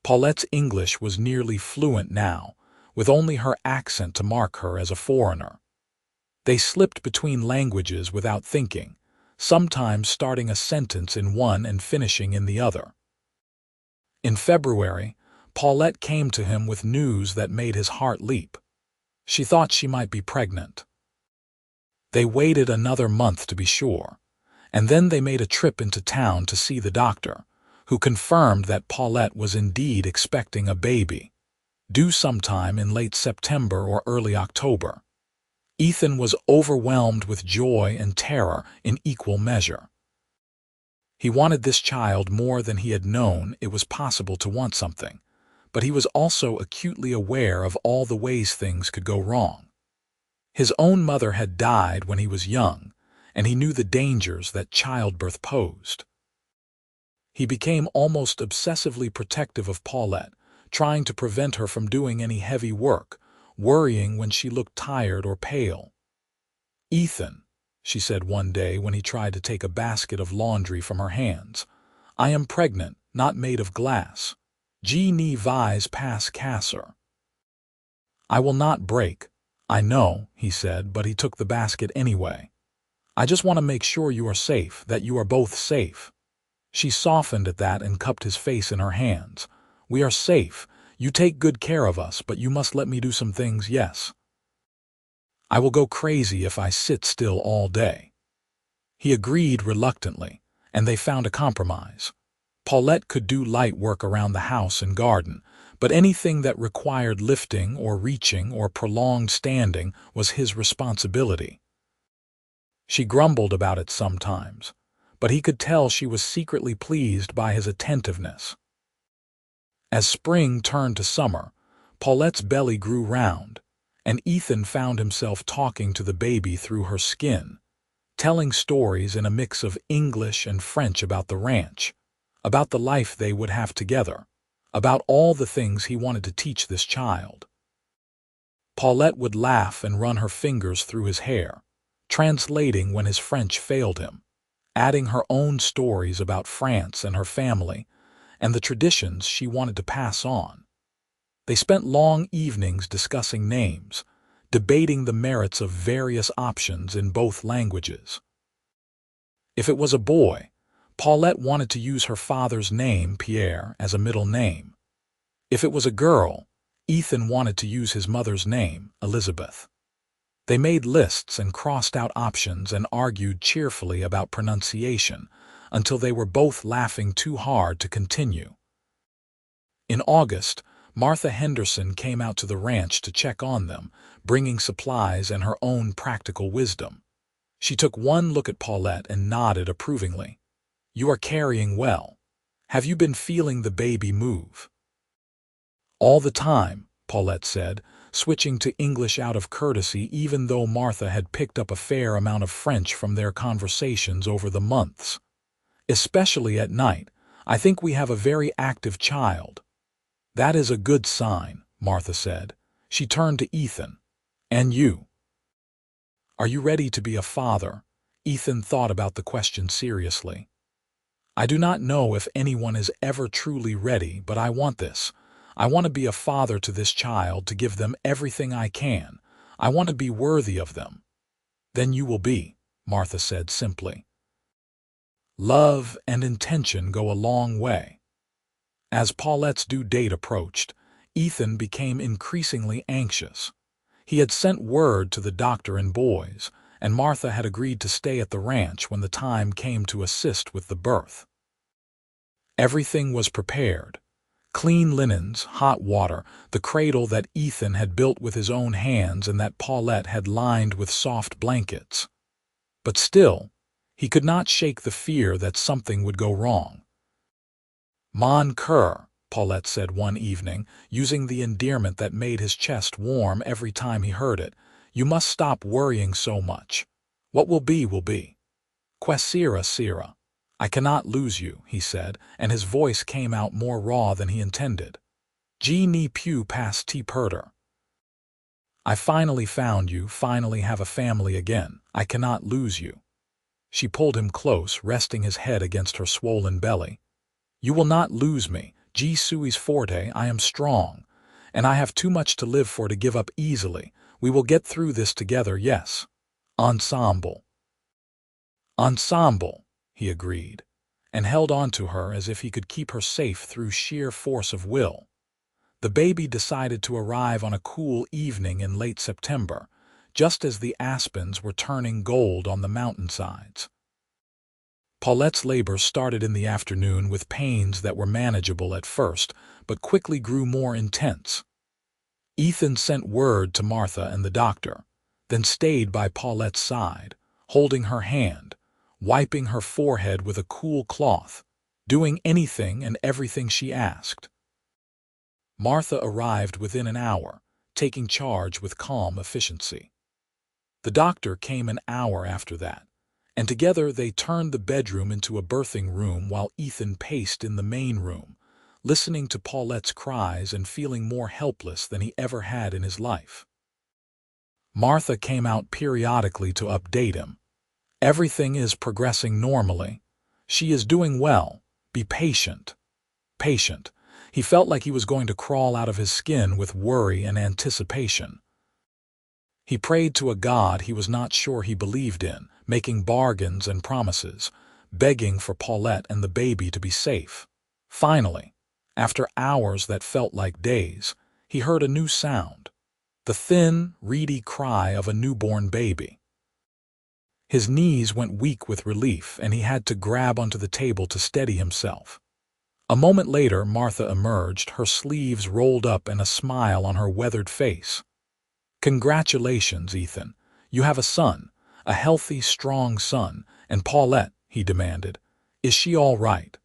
Paulette's English was nearly fluent now, with only her accent to mark her as a foreigner. They slipped between languages without thinking, sometimes starting a sentence in one and finishing in the other. In February, Paulette came to him with news that made his heart leap. She thought she might be pregnant. They waited another month to be sure, and then they made a trip into town to see the doctor, who confirmed that Paulette was indeed expecting a baby, due sometime in late September or early October. Ethan was overwhelmed with joy and terror in equal measure. He wanted this child more than he had known it was possible to want something, but he was also acutely aware of all the ways things could go wrong. His own mother had died when he was young, and he knew the dangers that childbirth posed. He became almost obsessively protective of Paulette, trying to prevent her from doing any heavy work, worrying when she looked tired or pale. "Ethan," she said one day when he tried to take a basket of laundry from her hands, "I am pregnant, not made of glass. Je ne vais pas casser." "I will not break. I know," he said, but he took the basket anyway. "I just want to make sure you are safe, that you are both safe." She softened at that and cupped his face in her hands. "We are safe. You take good care of us, but you must let me do some things, yes. I will go crazy if I sit still all day." He agreed reluctantly, and they found a compromise. Paulette could do light work around the house and garden, but anything that required lifting or reaching or prolonged standing was his responsibility. She grumbled about it sometimes, but he could tell she was secretly pleased by his attentiveness. As spring turned to summer, Paulette's belly grew round, and Ethan found himself talking to the baby through her skin, telling stories in a mix of English and French about the ranch, about the life they would have together, about all the things he wanted to teach this child. Paulette would laugh and run her fingers through his hair, translating when his French failed him, adding her own stories about France and her family and the traditions she wanted to pass on. They spent long evenings discussing names, debating the merits of various options in both languages. If it was a boy, Paulette wanted to use her father's name, Pierre, as a middle name. If it was a girl, Ethan wanted to use his mother's name, Elizabeth. They made lists and crossed out options and argued cheerfully about pronunciation until they were both laughing too hard to continue. In August, Martha Henderson came out to the ranch to check on them, bringing supplies and her own practical wisdom. She took one look at Paulette and nodded approvingly. "You are carrying well. Have you been feeling the baby move?" "All the time," Paulette said, switching to English out of courtesy even though Martha had picked up a fair amount of French from their conversations over the months. "Especially at night. I think we have a very active child." "That is a good sign," Martha said. She turned to Ethan. "And you? Are you ready to be a father?" Ethan thought about the question seriously. "I do not know if anyone is ever truly ready, but I want this. I want to be a father to this child, to give them everything I can. I want to be worthy of them." "Then you will be," Martha said simply. Love and intention go a long way. As Paulette's due date approached, Ethan became increasingly anxious. He had sent word to the doctor and boys, and Martha had agreed to stay at the ranch when the time came to assist with the birth. Everything was prepared. Clean linens, hot water, the cradle that Ethan had built with his own hands and that Paulette had lined with soft blankets. But still, he could not shake the fear that something would go wrong. "Mon cœur," Paulette said one evening, using the endearment that made his chest warm every time he heard it, "you must stop worrying so much. What will be, will be. Que sera, sera. I cannot lose you," he said, and his voice came out more raw than he intended. "Je ne peux pas te perdre. I finally found you, finally have a family again. I cannot lose you." She pulled him close, resting his head against her swollen belly. "You will not lose me. Je suis forte, I am strong, and I have too much to live for to give up easily. We will get through this together, yes. Ensemble." "Ensemble," he agreed, and held on to her as if he could keep her safe through sheer force of will. The baby decided to arrive on a cool evening in late September, just as the aspens were turning gold on the mountainsides. Paulette's labor started in the afternoon with pains that were manageable at first, but quickly grew more intense. Ethan sent word to Martha and the doctor, then stayed by Paulette's side, holding her hand, wiping her forehead with a cool cloth, doing anything and everything she asked. Martha arrived within an hour, taking charge with calm efficiency. The doctor came an hour after that, and together they turned the bedroom into a birthing room while Ethan paced in the main room, listening to Paulette's cries and feeling more helpless than he ever had in his life. Martha came out periodically to update him. "Everything is progressing normally. She is doing well. Be patient." Patient. He felt like he was going to crawl out of his skin with worry and anticipation. He prayed to a God he was not sure he believed in, making bargains and promises, begging for Paulette and the baby to be safe. Finally, after hours that felt like days, he heard a new sound, the thin, reedy cry of a newborn baby. His knees went weak with relief, and he had to grab onto the table to steady himself. A moment later, Martha emerged, her sleeves rolled up and a smile on her weathered face. "Congratulations, Ethan. You have a son, a healthy, strong son. And Paulette," he demanded, "is she all right?"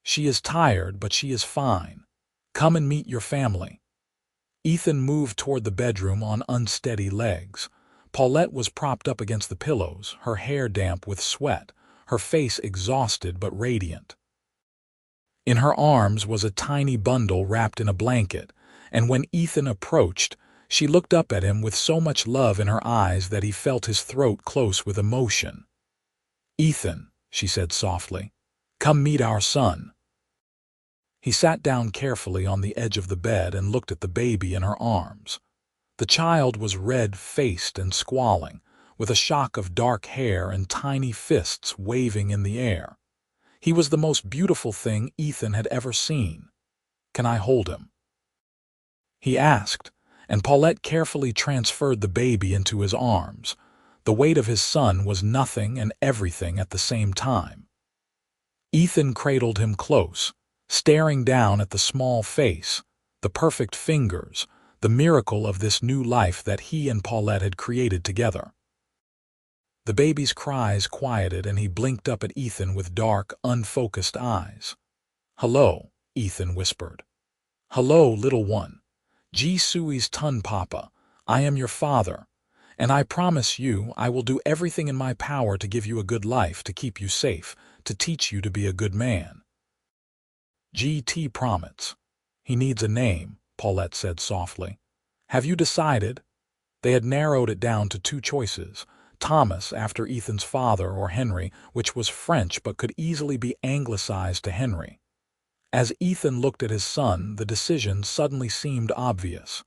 "She is tired, but she is fine. Come and meet your family." Ethan moved toward the bedroom on unsteady legs. Paulette was propped up against the pillows, her hair damp with sweat, her face exhausted but radiant. In her arms was a tiny bundle wrapped in a blanket, and when Ethan approached, she looked up at him with so much love in her eyes that he felt his throat close with emotion. "Ethan," she said softly, "come meet our son." He sat down carefully on the edge of the bed and looked at the baby in her arms. The child was red-faced and squalling, with a shock of dark hair and tiny fists waving in the air. He was the most beautiful thing Ethan had ever seen. "Can I hold him?" he asked, and Paulette carefully transferred the baby into his arms. The weight of his son was nothing and everything at the same time. Ethan cradled him close, staring down at the small face, the perfect fingers, the miracle of this new life that he and Paulette had created together. The baby's cries quieted and he blinked up at Ethan with dark, unfocused eyes. "Hello," Ethan whispered. "Hello, little one. Ji Sui's Tun Papa. I am your father, and I promise you I will do everything in my power to give you a good life, to keep you safe, to teach you to be a good man." "G.T. promise. He needs a name," Paulette said softly. "Have you decided?" They had narrowed it down to two choices: Thomas, after Ethan's father, or Henry, which was French but could easily be anglicized to Henry. As Ethan looked at his son, the decision suddenly seemed obvious.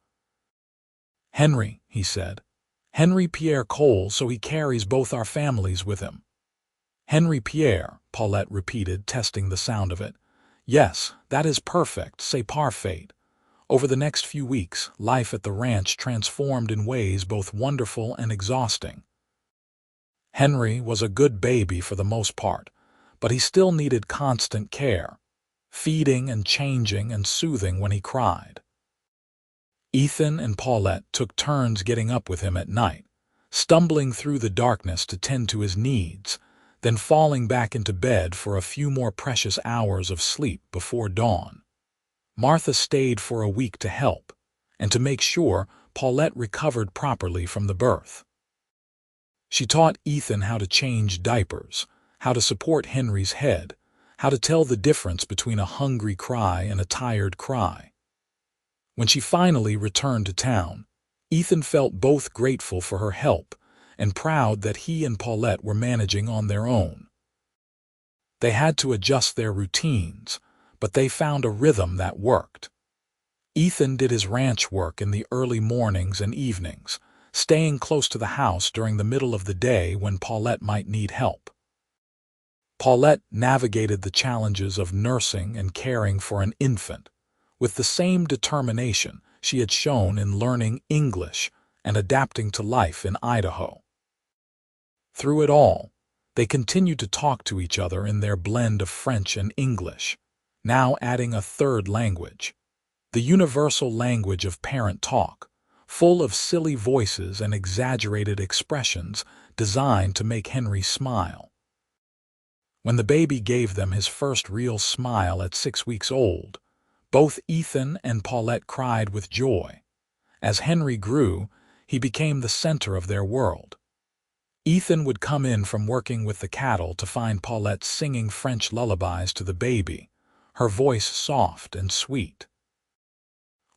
"Henry," he said. "Henry Pierre Cole, so he carries both our families with him." "Henry Pierre," Paulette repeated, testing the sound of it. "Yes, that is perfect, c'est parfait." Over the next few weeks, life at the ranch transformed in ways both wonderful and exhausting. Henry was a good baby for the most part, but he still needed constant care, feeding and changing and soothing when he cried. Ethan and Paulette took turns getting up with him at night, stumbling through the darkness to tend to his needs, then falling back into bed for a few more precious hours of sleep before dawn. Martha stayed for a week to help, and to make sure Paulette recovered properly from the birth. She taught Ethan how to change diapers, how to support Henry's head, how to tell the difference between a hungry cry and a tired cry. When she finally returned to town, Ethan felt both grateful for her help and proud that he and Paulette were managing on their own. They had to adjust their routines, but they found a rhythm that worked. Ethan did his ranch work in the early mornings and evenings, staying close to the house during the middle of the day when Paulette might need help. Paulette navigated the challenges of nursing and caring for an infant with the same determination she had shown in learning English and adapting to life in Idaho. Through it all, they continued to talk to each other in their blend of French and English, now adding a third language, the universal language of parent talk, full of silly voices and exaggerated expressions designed to make Henry smile. When the baby gave them his first real smile at 6 weeks old, both Ethan and Paulette cried with joy. As Henry grew, he became the center of their world. Ethan would come in from working with the cattle to find Paulette singing French lullabies to the baby, her voice soft and sweet.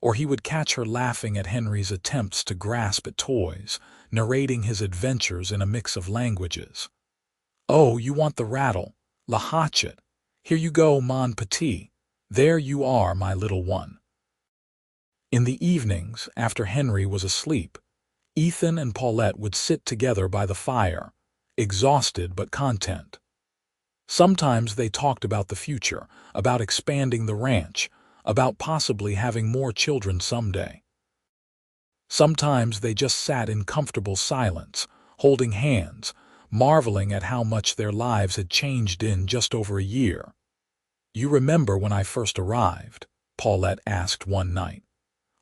Or he would catch her laughing at Henry's attempts to grasp at toys, narrating his adventures in a mix of languages. "Oh, you want the rattle, la hatchet. Here you go, mon petit. There you are, my little one." In the evenings, after Henry was asleep, Ethan and Paulette would sit together by the fire, exhausted but content. Sometimes they talked about the future, about expanding the ranch, about possibly having more children someday. Sometimes they just sat in comfortable silence, holding hands, marveling at how much their lives had changed in just over a year. You remember when I first arrived? Paulette asked one night.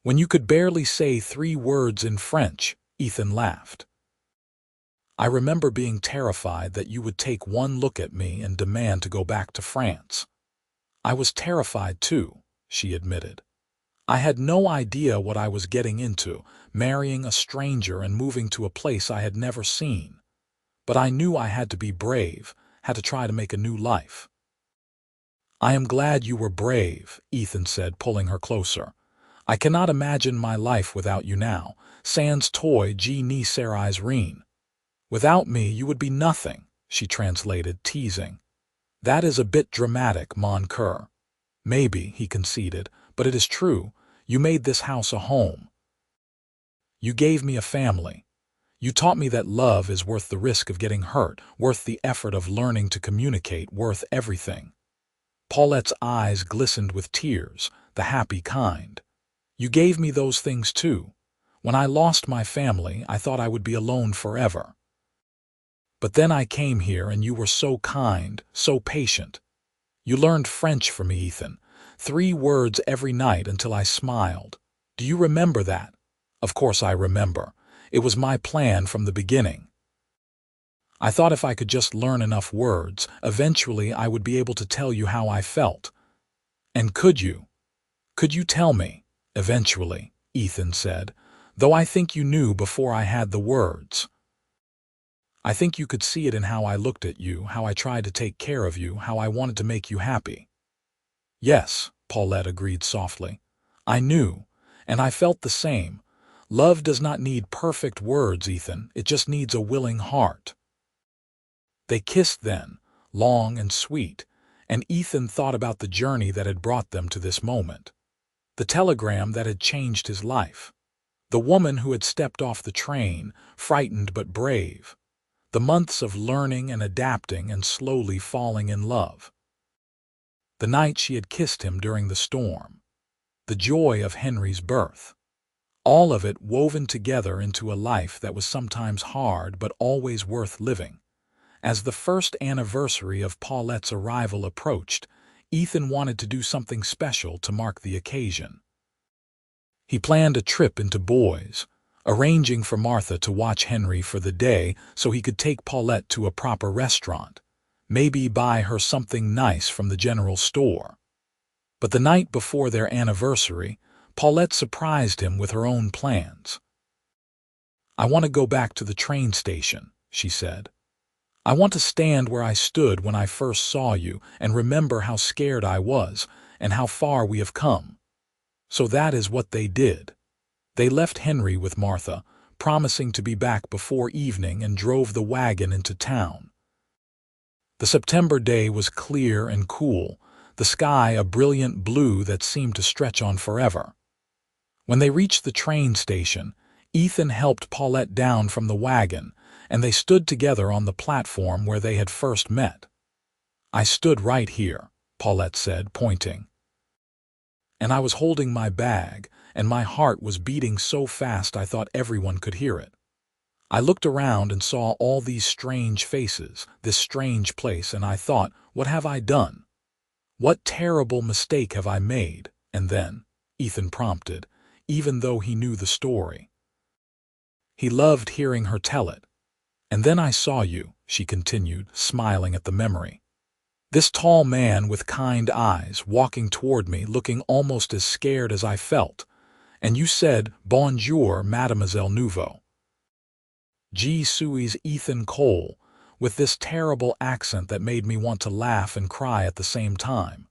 When you could barely say 3 words in French, Ethan laughed. I remember being terrified that you would take one look at me and demand to go back to France. I was terrified too, she admitted. I had no idea what I was getting into, marrying a stranger and moving to a place I had never seen. But I knew I had to be brave, had to try to make a new life. I am glad you were brave, Ethan said, pulling her closer. I cannot imagine my life without you now. Sans toi, je ne serais rien. Without me, you would be nothing, she translated, teasing. That is a bit dramatic, mon cœur. Maybe, he conceded, but it is true. You made this house a home. You gave me a family. You taught me that love is worth the risk of getting hurt, worth the effort of learning to communicate, worth everything. Paulette's eyes glistened with tears, the happy kind. You gave me those things too. When I lost my family, I thought I would be alone forever. But then I came here and you were so kind, so patient. You learned French for me, Ethan. 3 words every night until I smiled. Do you remember that? Of course I remember. It was my plan from the beginning. I thought if I could just learn enough words, eventually I would be able to tell you how I felt. And could you? Could you tell me? Eventually, Ethan said, though I think you knew before I had the words. I think you could see it in how I looked at you, how I tried to take care of you, how I wanted to make you happy. Yes, Paulette agreed softly. I knew, and I felt the same. Love does not need perfect words, Ethan. It just needs a willing heart. They kissed then, long and sweet, and Ethan thought about the journey that had brought them to this moment. The telegram that had changed his life. The woman who had stepped off the train, frightened but brave. The months of learning and adapting and slowly falling in love. The night she had kissed him during the storm. The joy of Henry's birth. All of it woven together into a life that was sometimes hard but always worth living. As the first anniversary of Paulette's arrival approached, Ethan wanted to do something special to mark the occasion. He planned a trip into Boise, arranging for Martha to watch Henry for the day so he could take Paulette to a proper restaurant, maybe buy her something nice from the general store. But the night before their anniversary, Paulette surprised him with her own plans. I want to go back to the train station, she said. I want to stand where I stood when I first saw you and remember how scared I was and how far we have come. So that is what they did. They left Henry with Martha, promising to be back before evening, and drove the wagon into town. The September day was clear and cool, the sky a brilliant blue that seemed to stretch on forever. When they reached the train station, Ethan helped Paulette down from the wagon, and they stood together on the platform where they had first met. I stood right here, Paulette said, pointing. And I was holding my bag, and my heart was beating so fast I thought everyone could hear it. I looked around and saw all these strange faces, this strange place, and I thought, what have I done? What terrible mistake have I made? And then, Ethan prompted, even though he knew the story. He loved hearing her tell it. And then I saw you, she continued, smiling at the memory. This tall man with kind eyes walking toward me, looking almost as scared as I felt. And you said, Bonjour, Mademoiselle Nouveau. Je suis Ethan Cole, with this terrible accent that made me want to laugh and cry at the same time.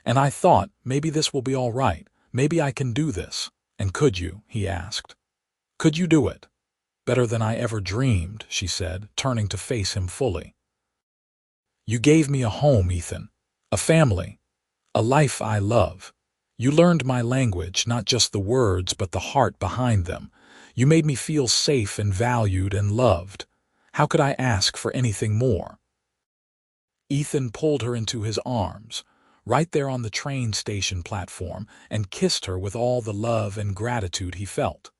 And I thought, maybe this will be all right. Maybe I can do this. And could you? He asked. Could you do it? Better than I ever dreamed, she said, turning to face him fully. You gave me a home, Ethan, a family, a life I love. You learned my language, not just the words, but the heart behind them. You made me feel safe and valued and loved. How could I ask for anything more? Ethan pulled her into his arms, right there on the train station platform, and kissed her with all the love and gratitude he felt.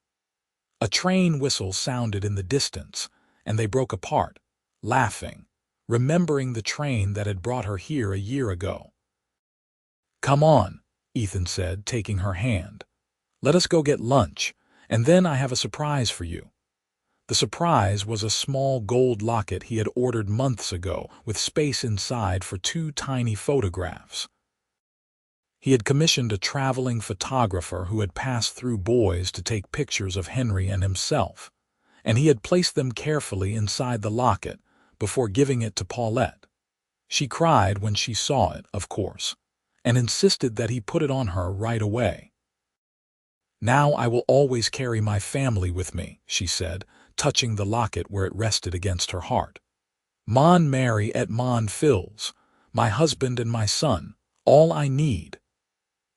A train whistle sounded in the distance, and they broke apart, laughing, remembering the train that had brought her here a year ago. "Come on," Ethan said, taking her hand. "Let us go get lunch, and then I have a surprise for you." The surprise was a small gold locket he had ordered months ago, with space inside for 2 tiny photographs. He had commissioned a traveling photographer who had passed through boys to take pictures of Henry and himself, and he had placed them carefully inside the locket before giving it to Paulette. She cried when she saw it, of course, and insisted that he put it on her right away. "Now I will always carry my family with me," she said, touching the locket where it rested against her heart. "Mon Mary et mon fils, my husband and my son, all I need."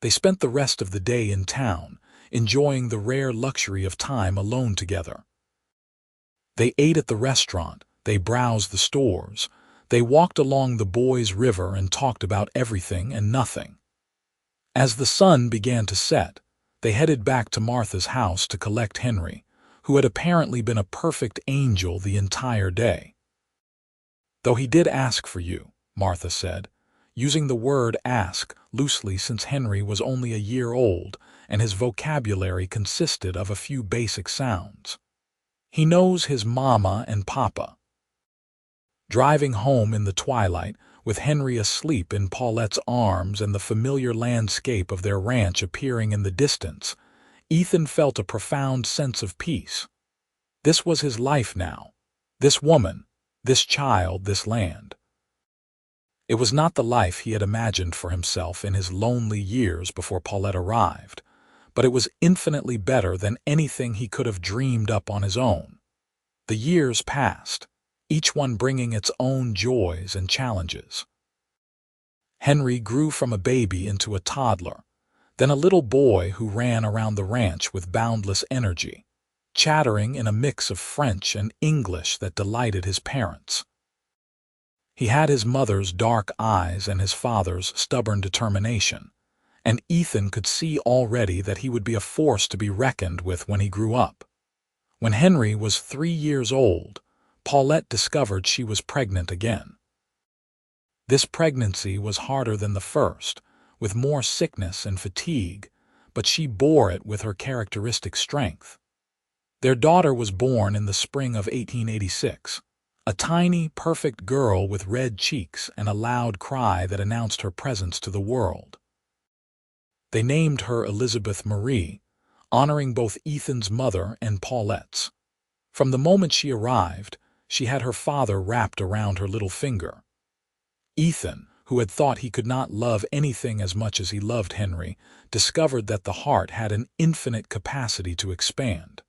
They spent the rest of the day in town, enjoying the rare luxury of time alone together. They ate at the restaurant, they browsed the stores, they walked along the boys' river and talked about everything and nothing. As the sun began to set, they headed back to Martha's house to collect Henry, who had apparently been a perfect angel the entire day. "Though he did ask for you," Martha said, using the word ask loosely since Henry was only a year old and his vocabulary consisted of a few basic sounds. "He knows his mama and papa." Driving home in the twilight, with Henry asleep in Paulette's arms and the familiar landscape of their ranch appearing in the distance, Ethan felt a profound sense of peace. This was his life now. This woman, this child, this land. It was not the life he had imagined for himself in his lonely years before Paulette arrived, but it was infinitely better than anything he could have dreamed up on his own. The years passed, each one bringing its own joys and challenges. Henry grew from a baby into a toddler, then a little boy who ran around the ranch with boundless energy, chattering in a mix of French and English that delighted his parents. He had his mother's dark eyes and his father's stubborn determination, and Ethan could see already that he would be a force to be reckoned with when he grew up. When Henry was 3 years old, Paulette discovered she was pregnant again. This pregnancy was harder than the first, with more sickness and fatigue, but she bore it with her characteristic strength. Their daughter was born in the spring of 1886, a tiny, perfect girl with red cheeks and a loud cry that announced her presence to the world. They named her Elizabeth Marie, honoring both Ethan's mother and Paulette's. From the moment she arrived, she had her father wrapped around her little finger. Ethan, who had thought he could not love anything as much as he loved Henry, discovered that the heart had an infinite capacity to expand.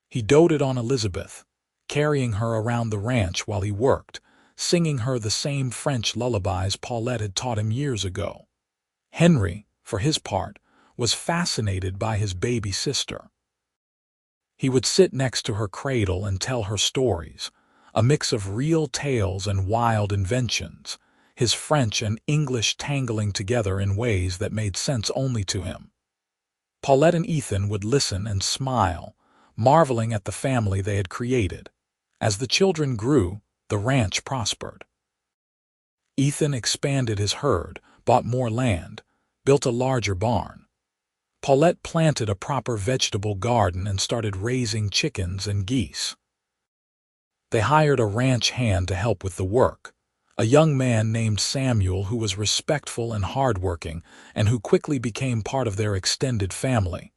He doted on Elizabeth, carrying her around the ranch while he worked, singing her the same French lullabies Paulette had taught him years ago. Henry, for his part, was fascinated by his baby sister. He would sit next to her cradle and tell her stories, a mix of real tales and wild inventions, his French and English tangling together in ways that made sense only to him. Paulette and Ethan would listen and smile, marveling at the family they had created. As the children grew, the ranch prospered. Ethan expanded his herd, bought more land, built a larger barn. Paulette planted a proper vegetable garden and started raising chickens and geese. They hired a ranch hand to help with the work, a young man named Samuel who was respectful and hardworking and who quickly became part of their extended family.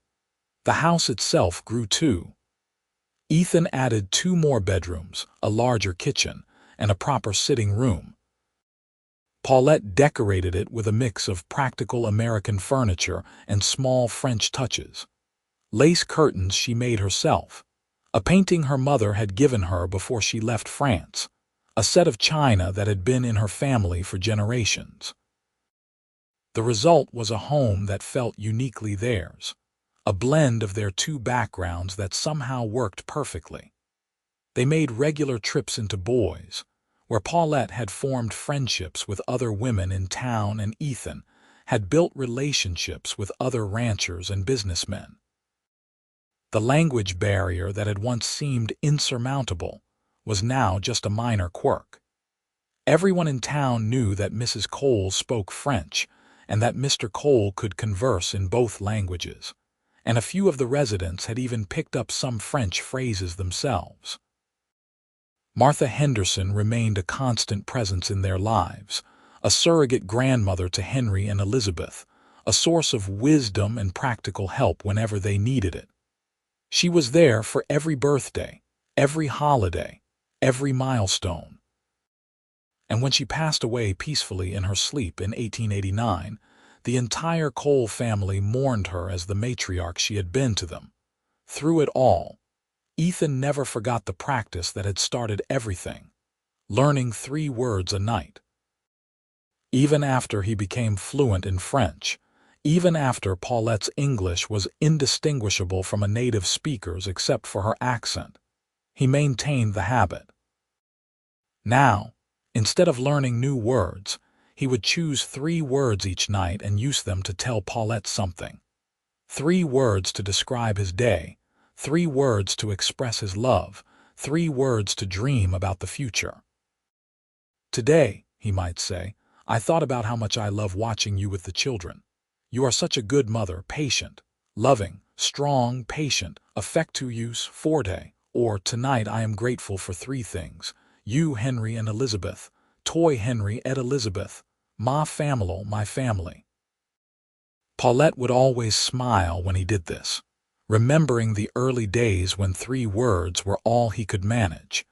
The house itself grew too. Ethan added 2 more bedrooms, a larger kitchen, and a proper sitting room. Paulette decorated it with a mix of practical American furniture and small French touches. Lace curtains she made herself, a painting her mother had given her before she left France, a set of china that had been in her family for generations. The result was a home that felt uniquely theirs, a blend of their 2 backgrounds that somehow worked perfectly. They made regular trips into Boise, where Paulette had formed friendships with other women in town and Ethan had built relationships with other ranchers and businessmen. The language barrier that had once seemed insurmountable was now just a minor quirk. Everyone in town knew that Mrs. Cole spoke French, and that Mr. Cole could converse in both languages, and a few of the residents had even picked up some French phrases themselves. Martha Henderson remained a constant presence in their lives, a surrogate grandmother to Henry and Elizabeth, a source of wisdom and practical help whenever they needed it. She was there for every birthday, every holiday, every milestone. And when she passed away peacefully in her sleep in 1889, the entire Cole family mourned her as the matriarch she had been to them. Through it all, Ethan never forgot the practice that had started everything, learning 3 words a night. Even after he became fluent in French, even after Paulette's English was indistinguishable from a native speaker's except for her accent, he maintained the habit. Now, instead of learning new words, he would choose 3 words each night and use them to tell Paulette something. 3 words to describe his day, 3 words to express his love, 3 words to dream about the future. Today, he might say, I thought about how much I love watching you with the children. You are such a good mother, patient, loving, strong, patient, affectueuse, forte. Or, tonight I am grateful for 3 things. You, Henry and Elizabeth. Toy Henry et Elizabeth. Ma familo, my family. Paulette would always smile when he did this, remembering the early days when 3 words were all he could manage,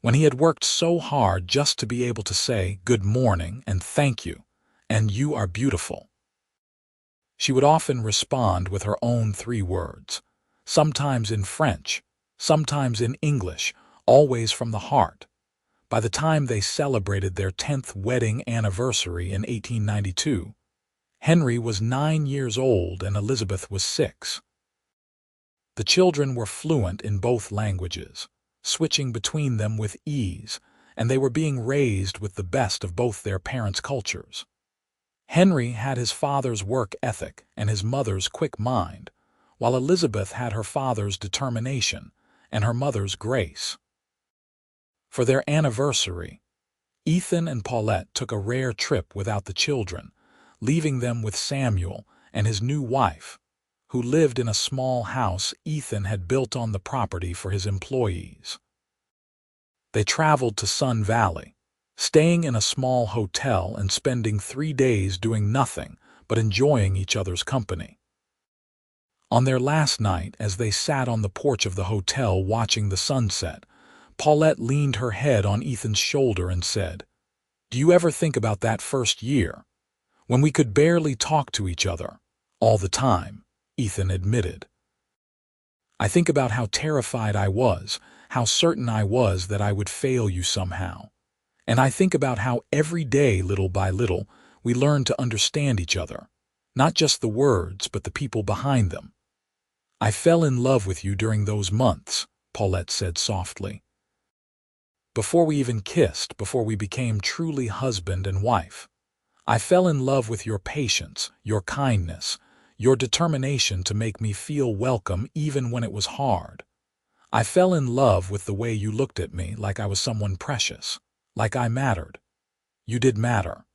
when he had worked so hard just to be able to say good morning and thank you, and you are beautiful. She would often respond with her own 3 words, sometimes in French, sometimes in English, always from the heart. By the time they celebrated their 10th wedding anniversary in 1892, Henry was 9 years old and Elizabeth was 6. The children were fluent in both languages, switching between them with ease, and they were being raised with the best of both their parents' cultures. Henry had his father's work ethic and his mother's quick mind, while Elizabeth had her father's determination and her mother's grace. For their anniversary, Ethan and Paulette took a rare trip without the children, leaving them with Samuel and his new wife, who lived in a small house Ethan had built on the property for his employees. They traveled to Sun Valley, staying in a small hotel and spending 3 days doing nothing but enjoying each other's company. On their last night, as they sat on the porch of the hotel watching the sunset, Paulette leaned her head on Ethan's shoulder and said, "Do you ever think about that first year, when we could barely talk to each other, all the time?" Ethan admitted. "I think about how terrified I was, how certain I was that I would fail you somehow. And I think about how every day, little by little, we learned to understand each other, not just the words, but the people behind them. I fell in love with you during those months," Paulette said softly. "Before we even kissed, before we became truly husband and wife. I fell in love with your patience, your kindness, your determination to make me feel welcome even when it was hard. I fell in love with the way you looked at me like I was someone precious, like I mattered. You did matter.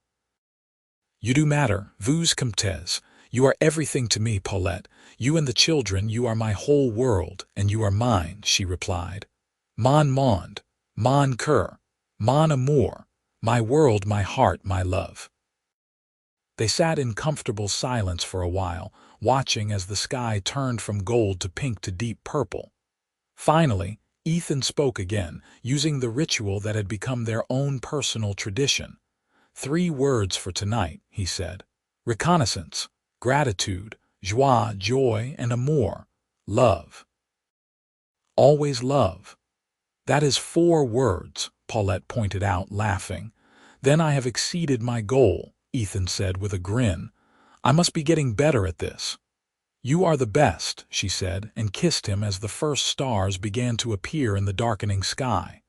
You do matter, vous comptez. You are everything to me, Paulette. You and the children, you are my whole world, and you are mine," she replied. "Mon monde, mon cœur, mon amour, my world, my heart, my love." They sat in comfortable silence for a while, watching as the sky turned from gold to pink to deep purple. Finally, Ethan spoke again, using the ritual that had become their own personal tradition. "3 words for tonight," he said. "Reconnaissance, gratitude, joie, joy, and amour, love. Always love." "That is 4 words," Paulette pointed out, laughing. "Then I have exceeded my goal," Ethan said with a grin. "I must be getting better at this." "You are the best," she said, and kissed him as the first stars began to appear in the darkening sky.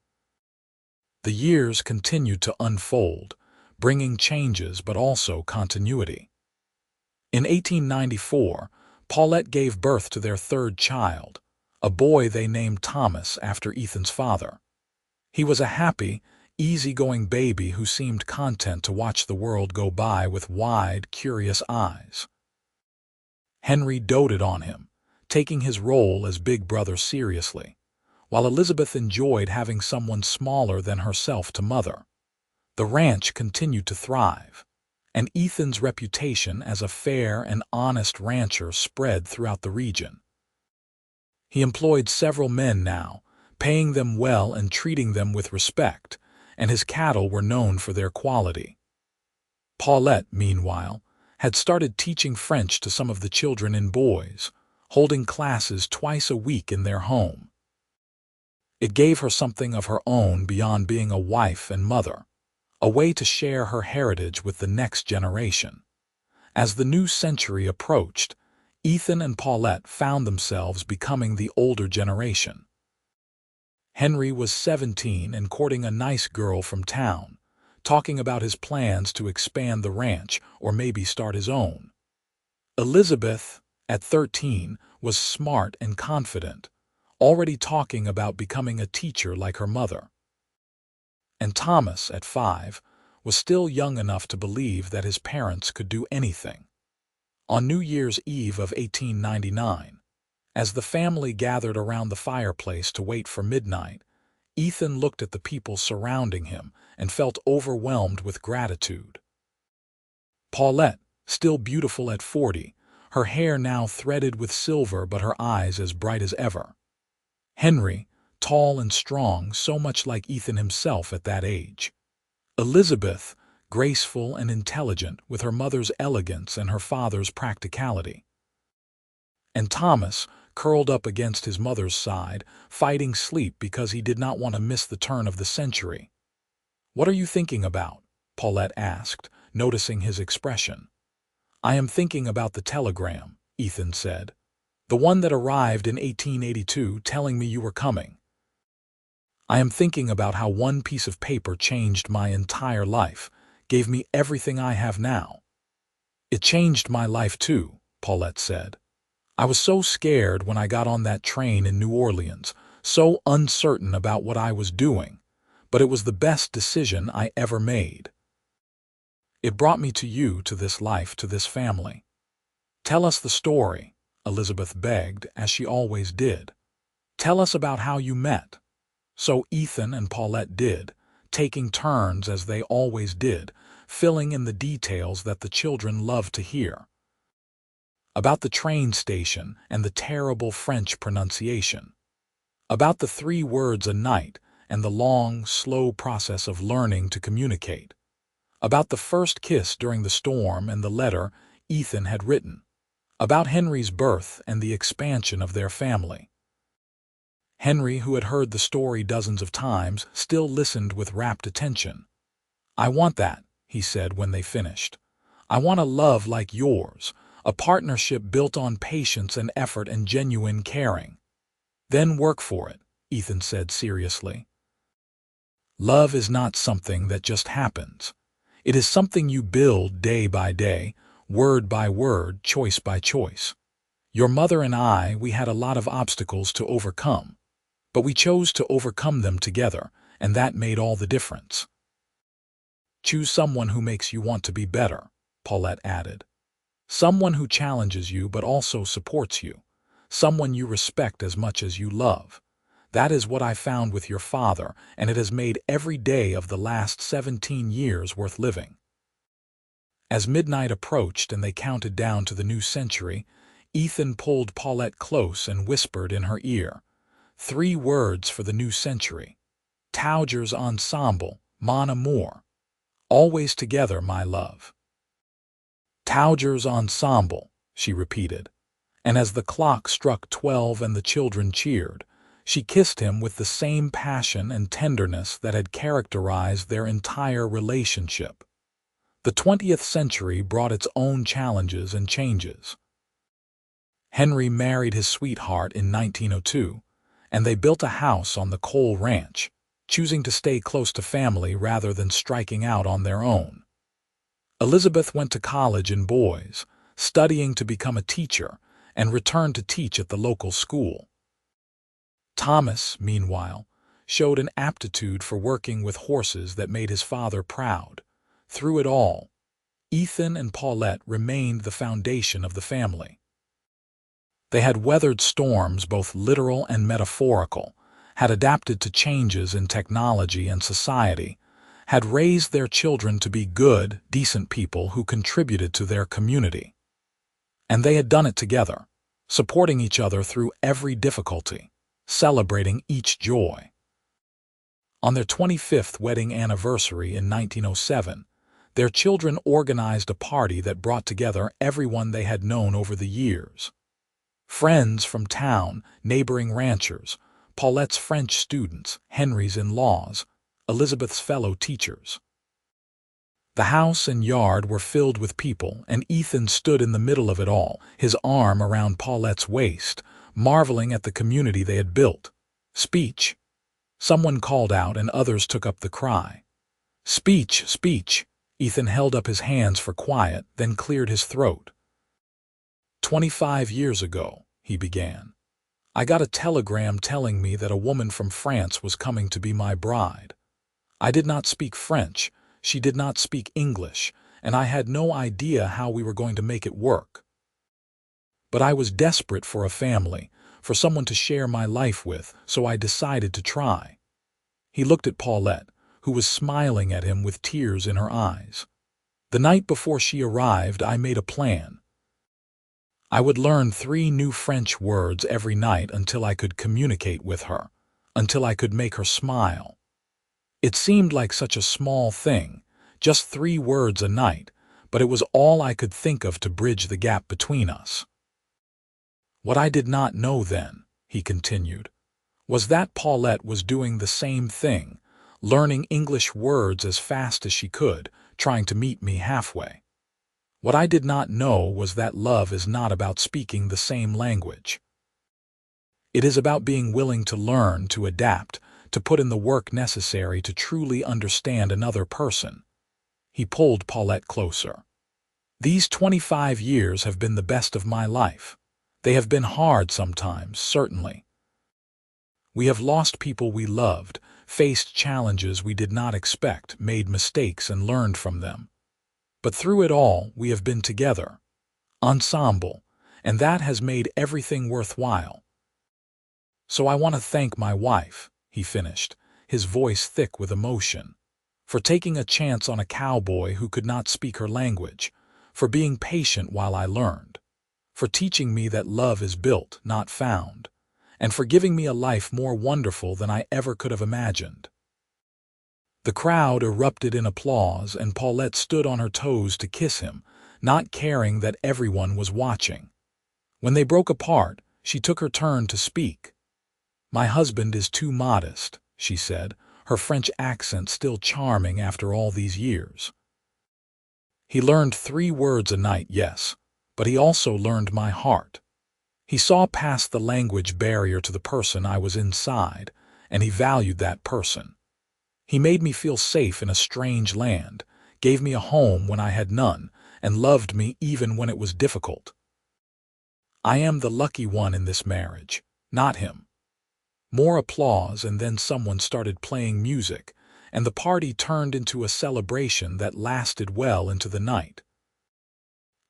The years continued to unfold, bringing changes but also continuity. In 1894, Paulette gave birth to their 3rd child, a boy they named Thomas after Ethan's father. He was a happy, easygoing baby who seemed content to watch the world go by with wide, curious eyes. Henry doted on him, taking his role as big brother seriously, while Elizabeth enjoyed having someone smaller than herself to mother. The ranch continued to thrive, and Ethan's reputation as a fair and honest rancher spread throughout the region. He employed several men now, paying them well and treating them with respect, and his cattle were known for their quality. Paulette, meanwhile, had started teaching French to some of the children and boys, holding classes twice a week in their home. It gave her something of her own beyond being a wife and mother, a way to share her heritage with the next generation. As the new century approached, Ethan and Paulette found themselves becoming the older generation. Henry was 17 and courting a nice girl from town, talking about his plans to expand the ranch or maybe start his own. Elizabeth, at 13, was smart and confident, already talking about becoming a teacher like her mother. And Thomas, at 5, was still young enough to believe that his parents could do anything. On New Year's Eve of 1899, as the family gathered around the fireplace to wait for midnight, Ethan looked at the people surrounding him and felt overwhelmed with gratitude. Paulette, still beautiful at 40, her hair now threaded with silver but her eyes as bright as ever. Henry, tall and strong, so much like Ethan himself at that age. Elizabeth, graceful and intelligent with her mother's elegance and her father's practicality. And Thomas, curled up against his mother's side, fighting sleep because he did not want to miss the turn of the century. "What are you thinking about?" Paulette asked, noticing his expression. "I am thinking about the telegram," Ethan said. "The one that arrived in 1882 telling me you were coming. I am thinking about how one piece of paper changed my entire life, gave me everything I have now." "It changed my life too," Paulette said. "I was so scared when I got on that train in New Orleans, so uncertain about what I was doing, but it was the best decision I ever made. It brought me to you, to this life, to this family." "Tell us the story," Elizabeth begged, as she always did. "Tell us about how you met." So Ethan and Paulette did, taking turns as they always did, filling in the details that the children loved to hear. About the train station and the terrible French pronunciation. About the 3 words a night and the long, slow process of learning to communicate. About the first kiss during the storm and the letter Ethan had written. About Henry's birth and the expansion of their family. Henry, who had heard the story dozens of times, still listened with rapt attention. "I want that," he said when they finished. "I want a love like yours, a partnership built on patience and effort and genuine caring." "Then work for it," Ethan said seriously. "Love is not something that just happens. It is something you build day by day, word by word, choice by choice. Your mother and I, we had a lot of obstacles to overcome, but we chose to overcome them together, and that made all the difference." "Choose someone who makes you want to be better," Paulette added. "Someone who challenges you but also supports you. Someone you respect as much as you love. That is what I found with your father, and it has made every day of the last 17 years worth living." As midnight approached and they counted down to the new century, Ethan pulled Paulette close and whispered in her ear, 3 words for the new century. "Tauger's ensemble, mon amour. Always together, my love." "Tauger's ensemble," she repeated, and as the clock struck 12 and the children cheered, she kissed him with the same passion and tenderness that had characterized their entire relationship. The 20th century brought its own challenges and changes. Henry married his sweetheart in 1902, and they built a house on the coal ranch, choosing to stay close to family rather than striking out on their own. Elizabeth went to college in Boise, studying to become a teacher, and returned to teach at the local school. Thomas, meanwhile, showed an aptitude for working with horses that made his father proud. Through it all, Ethan and Paulette remained the foundation of the family. They had weathered storms, both literal and metaphorical, had adapted to changes in technology and society, had raised their children to be good, decent people who contributed to their community. And they had done it together, supporting each other through every difficulty, celebrating each joy. On their 25th wedding anniversary in 1907, their children organized a party that brought together everyone they had known over the years. Friends from town, neighboring ranchers, Paulette's French students, Henry's in-laws, Elizabeth's fellow teachers. The house and yard were filled with people, and Ethan stood in the middle of it all, his arm around Paulette's waist, marveling at the community they had built. Speech. Someone called out, and others took up the cry. Speech, speech. Ethan held up his hands for quiet, then cleared his throat. 25 years ago, he began, I got a telegram telling me that a woman from France was coming to be my bride. I did not speak French, she did not speak English, and I had no idea how we were going to make it work. But I was desperate for a family, for someone to share my life with, so I decided to try. He looked at Paulette, who was smiling at him with tears in her eyes. The night before she arrived, I made a plan. I would learn 3 new French words every night until I could communicate with her, until I could make her smile. It seemed like such a small thing, just 3 words a night, but it was all I could think of to bridge the gap between us. What I did not know then, he continued, was that Paulette was doing the same thing, learning English words as fast as she could, trying to meet me halfway. What I did not know was that love is not about speaking the same language. It is about being willing to learn, to adapt, to put in the work necessary to truly understand another person. He pulled Paulette closer. These 25 years have been the best of my life. They have been hard sometimes, certainly. We have lost people we loved, faced challenges we did not expect, made mistakes and learned from them. But through it all, we have been together, ensemble, and that has made everything worthwhile. So I want to thank my wife, he finished, his voice thick with emotion, for taking a chance on a cowboy who could not speak her language, for being patient while I learned, for teaching me that love is built, not found, and for giving me a life more wonderful than I ever could have imagined. The crowd erupted in applause, and Paulette stood on her toes to kiss him, not caring that everyone was watching. When they broke apart, she took her turn to speak. My husband is too modest, she said, her French accent still charming after all these years. He learned 3 words a night, yes, but he also learned my heart. He saw past the language barrier to the person I was inside, and he valued that person. He made me feel safe in a strange land, gave me a home when I had none, and loved me even when it was difficult. I am the lucky one in this marriage, not him. More applause, and then someone started playing music, and the party turned into a celebration that lasted well into the night.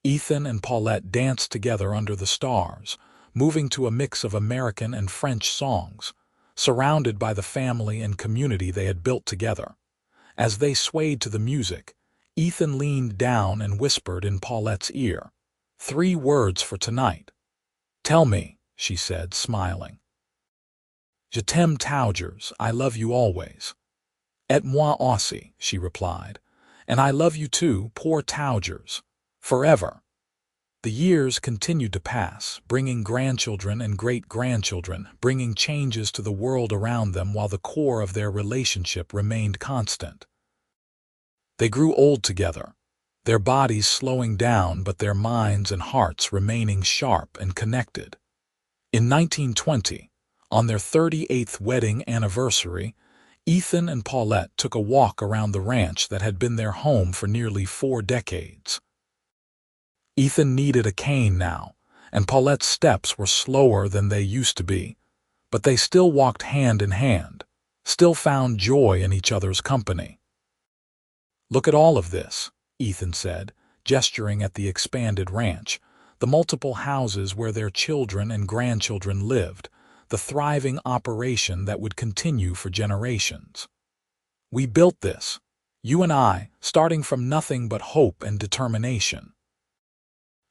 Ethan and Paulette danced together under the stars, moving to a mix of American and French songs, surrounded by the family and community they had built together. As they swayed to the music, Ethan leaned down and whispered in Paulette's ear, 3 words for tonight. Tell me, she said, smiling. Je t'aime toujours, I love you always. Et moi aussi, she replied, and I love you too, pour toujours, forever. The years continued to pass, bringing grandchildren and great-grandchildren, bringing changes to the world around them while the core of their relationship remained constant. They grew old together, their bodies slowing down but their minds and hearts remaining sharp and connected. In 1920, on their 38th wedding anniversary, Ethan and Paulette took a walk around the ranch that had been their home for nearly 4 decades. Ethan needed a cane now, and Paulette's steps were slower than they used to be, but they still walked hand in hand, still found joy in each other's company. "Look at all of this," Ethan said, gesturing at the expanded ranch, the multiple houses where their children and grandchildren lived, the thriving operation that would continue for generations. "We built this, you and I, starting from nothing but hope and determination."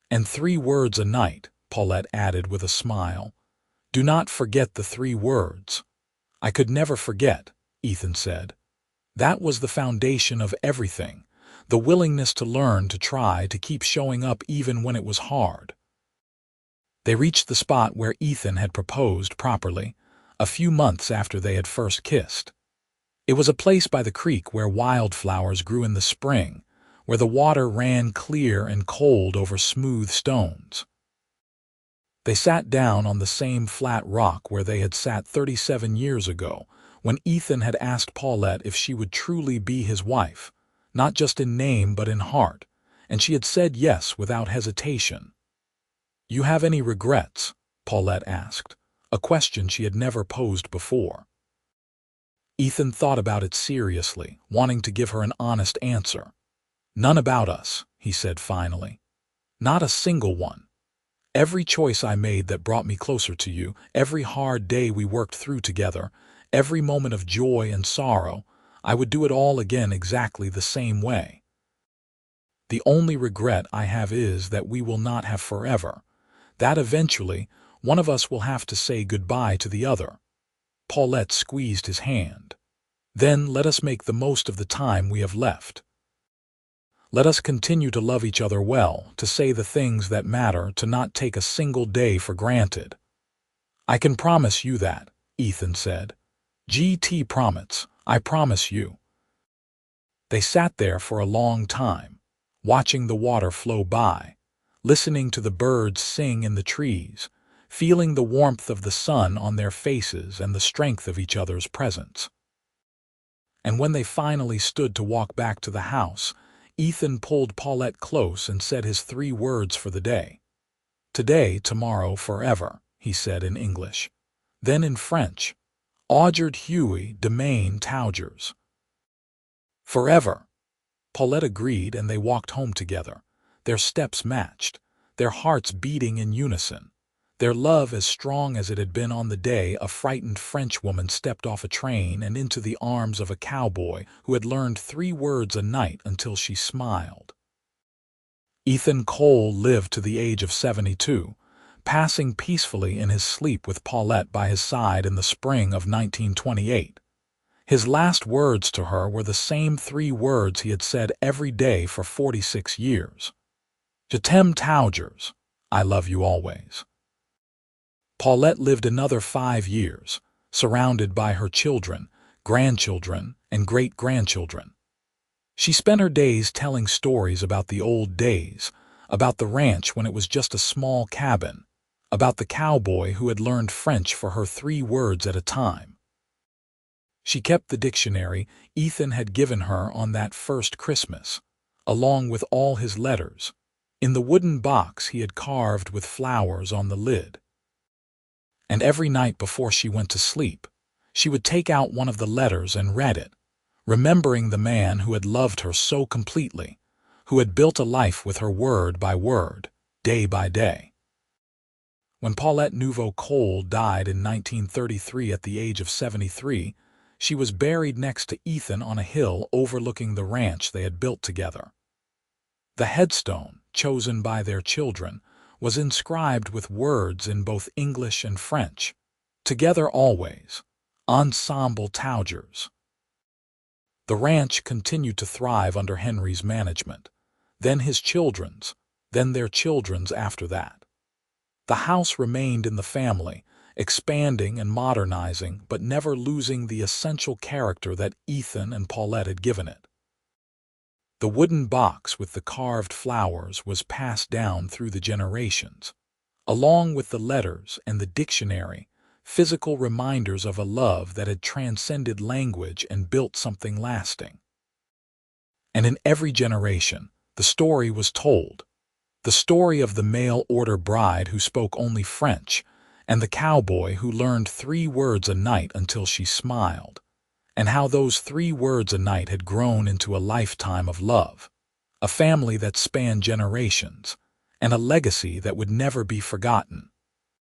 "And 3 words a night," Paulette added with a smile. "Do not forget the 3 words." "I could never forget," Ethan said. "That was the foundation of everything, the willingness to learn, to try, to keep showing up even when it was hard." They reached the spot where Ethan had proposed properly, a few months after they had first kissed. It was a place by the creek where wildflowers grew in the spring, where the water ran clear and cold over smooth stones. They sat down on the same flat rock where they had sat 37 years ago, when Ethan had asked Paulette if she would truly be his wife, not just in name but in heart, and she had said yes without hesitation. "You have any regrets?" Paulette asked, a question she had never posed before. Ethan thought about it seriously, wanting to give her an honest answer. "None about us," he said finally. "Not a single one. Every choice I made that brought me closer to you, every hard day we worked through together, every moment of joy and sorrow, I would do it all again exactly the same way. The only regret I have is that we will not have forever, that eventually one of us will have to say goodbye to the other." Paulette squeezed his hand. "Then let us make the most of the time we have left. Let us continue to love each other well, to say the things that matter, to not take a single day for granted." "I can promise you that," Ethan said. "GT promise, I promise you." They sat there for a long time, watching the water flow by, listening to the birds sing in the trees, feeling the warmth of the sun on their faces and the strength of each other's presence. And when they finally stood to walk back to the house, Ethan pulled Paulette close and said his 3 words for the day. "Today, tomorrow, forever," he said in English. Then in French, "Aujerd Huey demain Taugers." "Forever." Paulette agreed, and they walked home together, their steps matched, their hearts beating in unison, their love as strong as it had been on the day a frightened Frenchwoman stepped off a train and into the arms of a cowboy who had learned 3 words a night until she smiled. Ethan Cole lived to the age of 72, passing peacefully in his sleep with Paulette by his side in the spring of 1928. His last words to her were the same 3 words he had said every day for 46 years. "Je t'aime Taugers, I love you always." Paulette lived another 5 years, surrounded by her children, grandchildren, and great-grandchildren. She spent her days telling stories about the old days, about the ranch when it was just a small cabin, about the cowboy who had learned French for her 3 words at a time. She kept the dictionary Ethan had given her on that first Christmas, along with all his letters, in the wooden box he had carved with flowers on the lid. And every night before she went to sleep, she would take out one of the letters and read it, remembering the man who had loved her so completely, who had built a life with her word by word, day by day. When Paulette Nouveau Cole died in 1933 at the age of 73, she was buried next to Ethan on a hill overlooking the ranch they had built together. The headstone, chosen by their children, was inscribed with words in both English and French. "Together always, Ensemble Taugers." The ranch continued to thrive under Henry's management, then his children's, then their children's after that. The house remained in the family, expanding and modernizing, but never losing the essential character that Ethan and Paulette had given it. The wooden box with the carved flowers was passed down through the generations, along with the letters and the dictionary, physical reminders of a love that had transcended language and built something lasting. And in every generation, the story was told. The story of the mail-order bride who spoke only French, and the cowboy who learned 3 words a night until she smiled. and how those 3 words a night had grown into a lifetime of love, a family that spanned generations, and a legacy that would never be forgotten.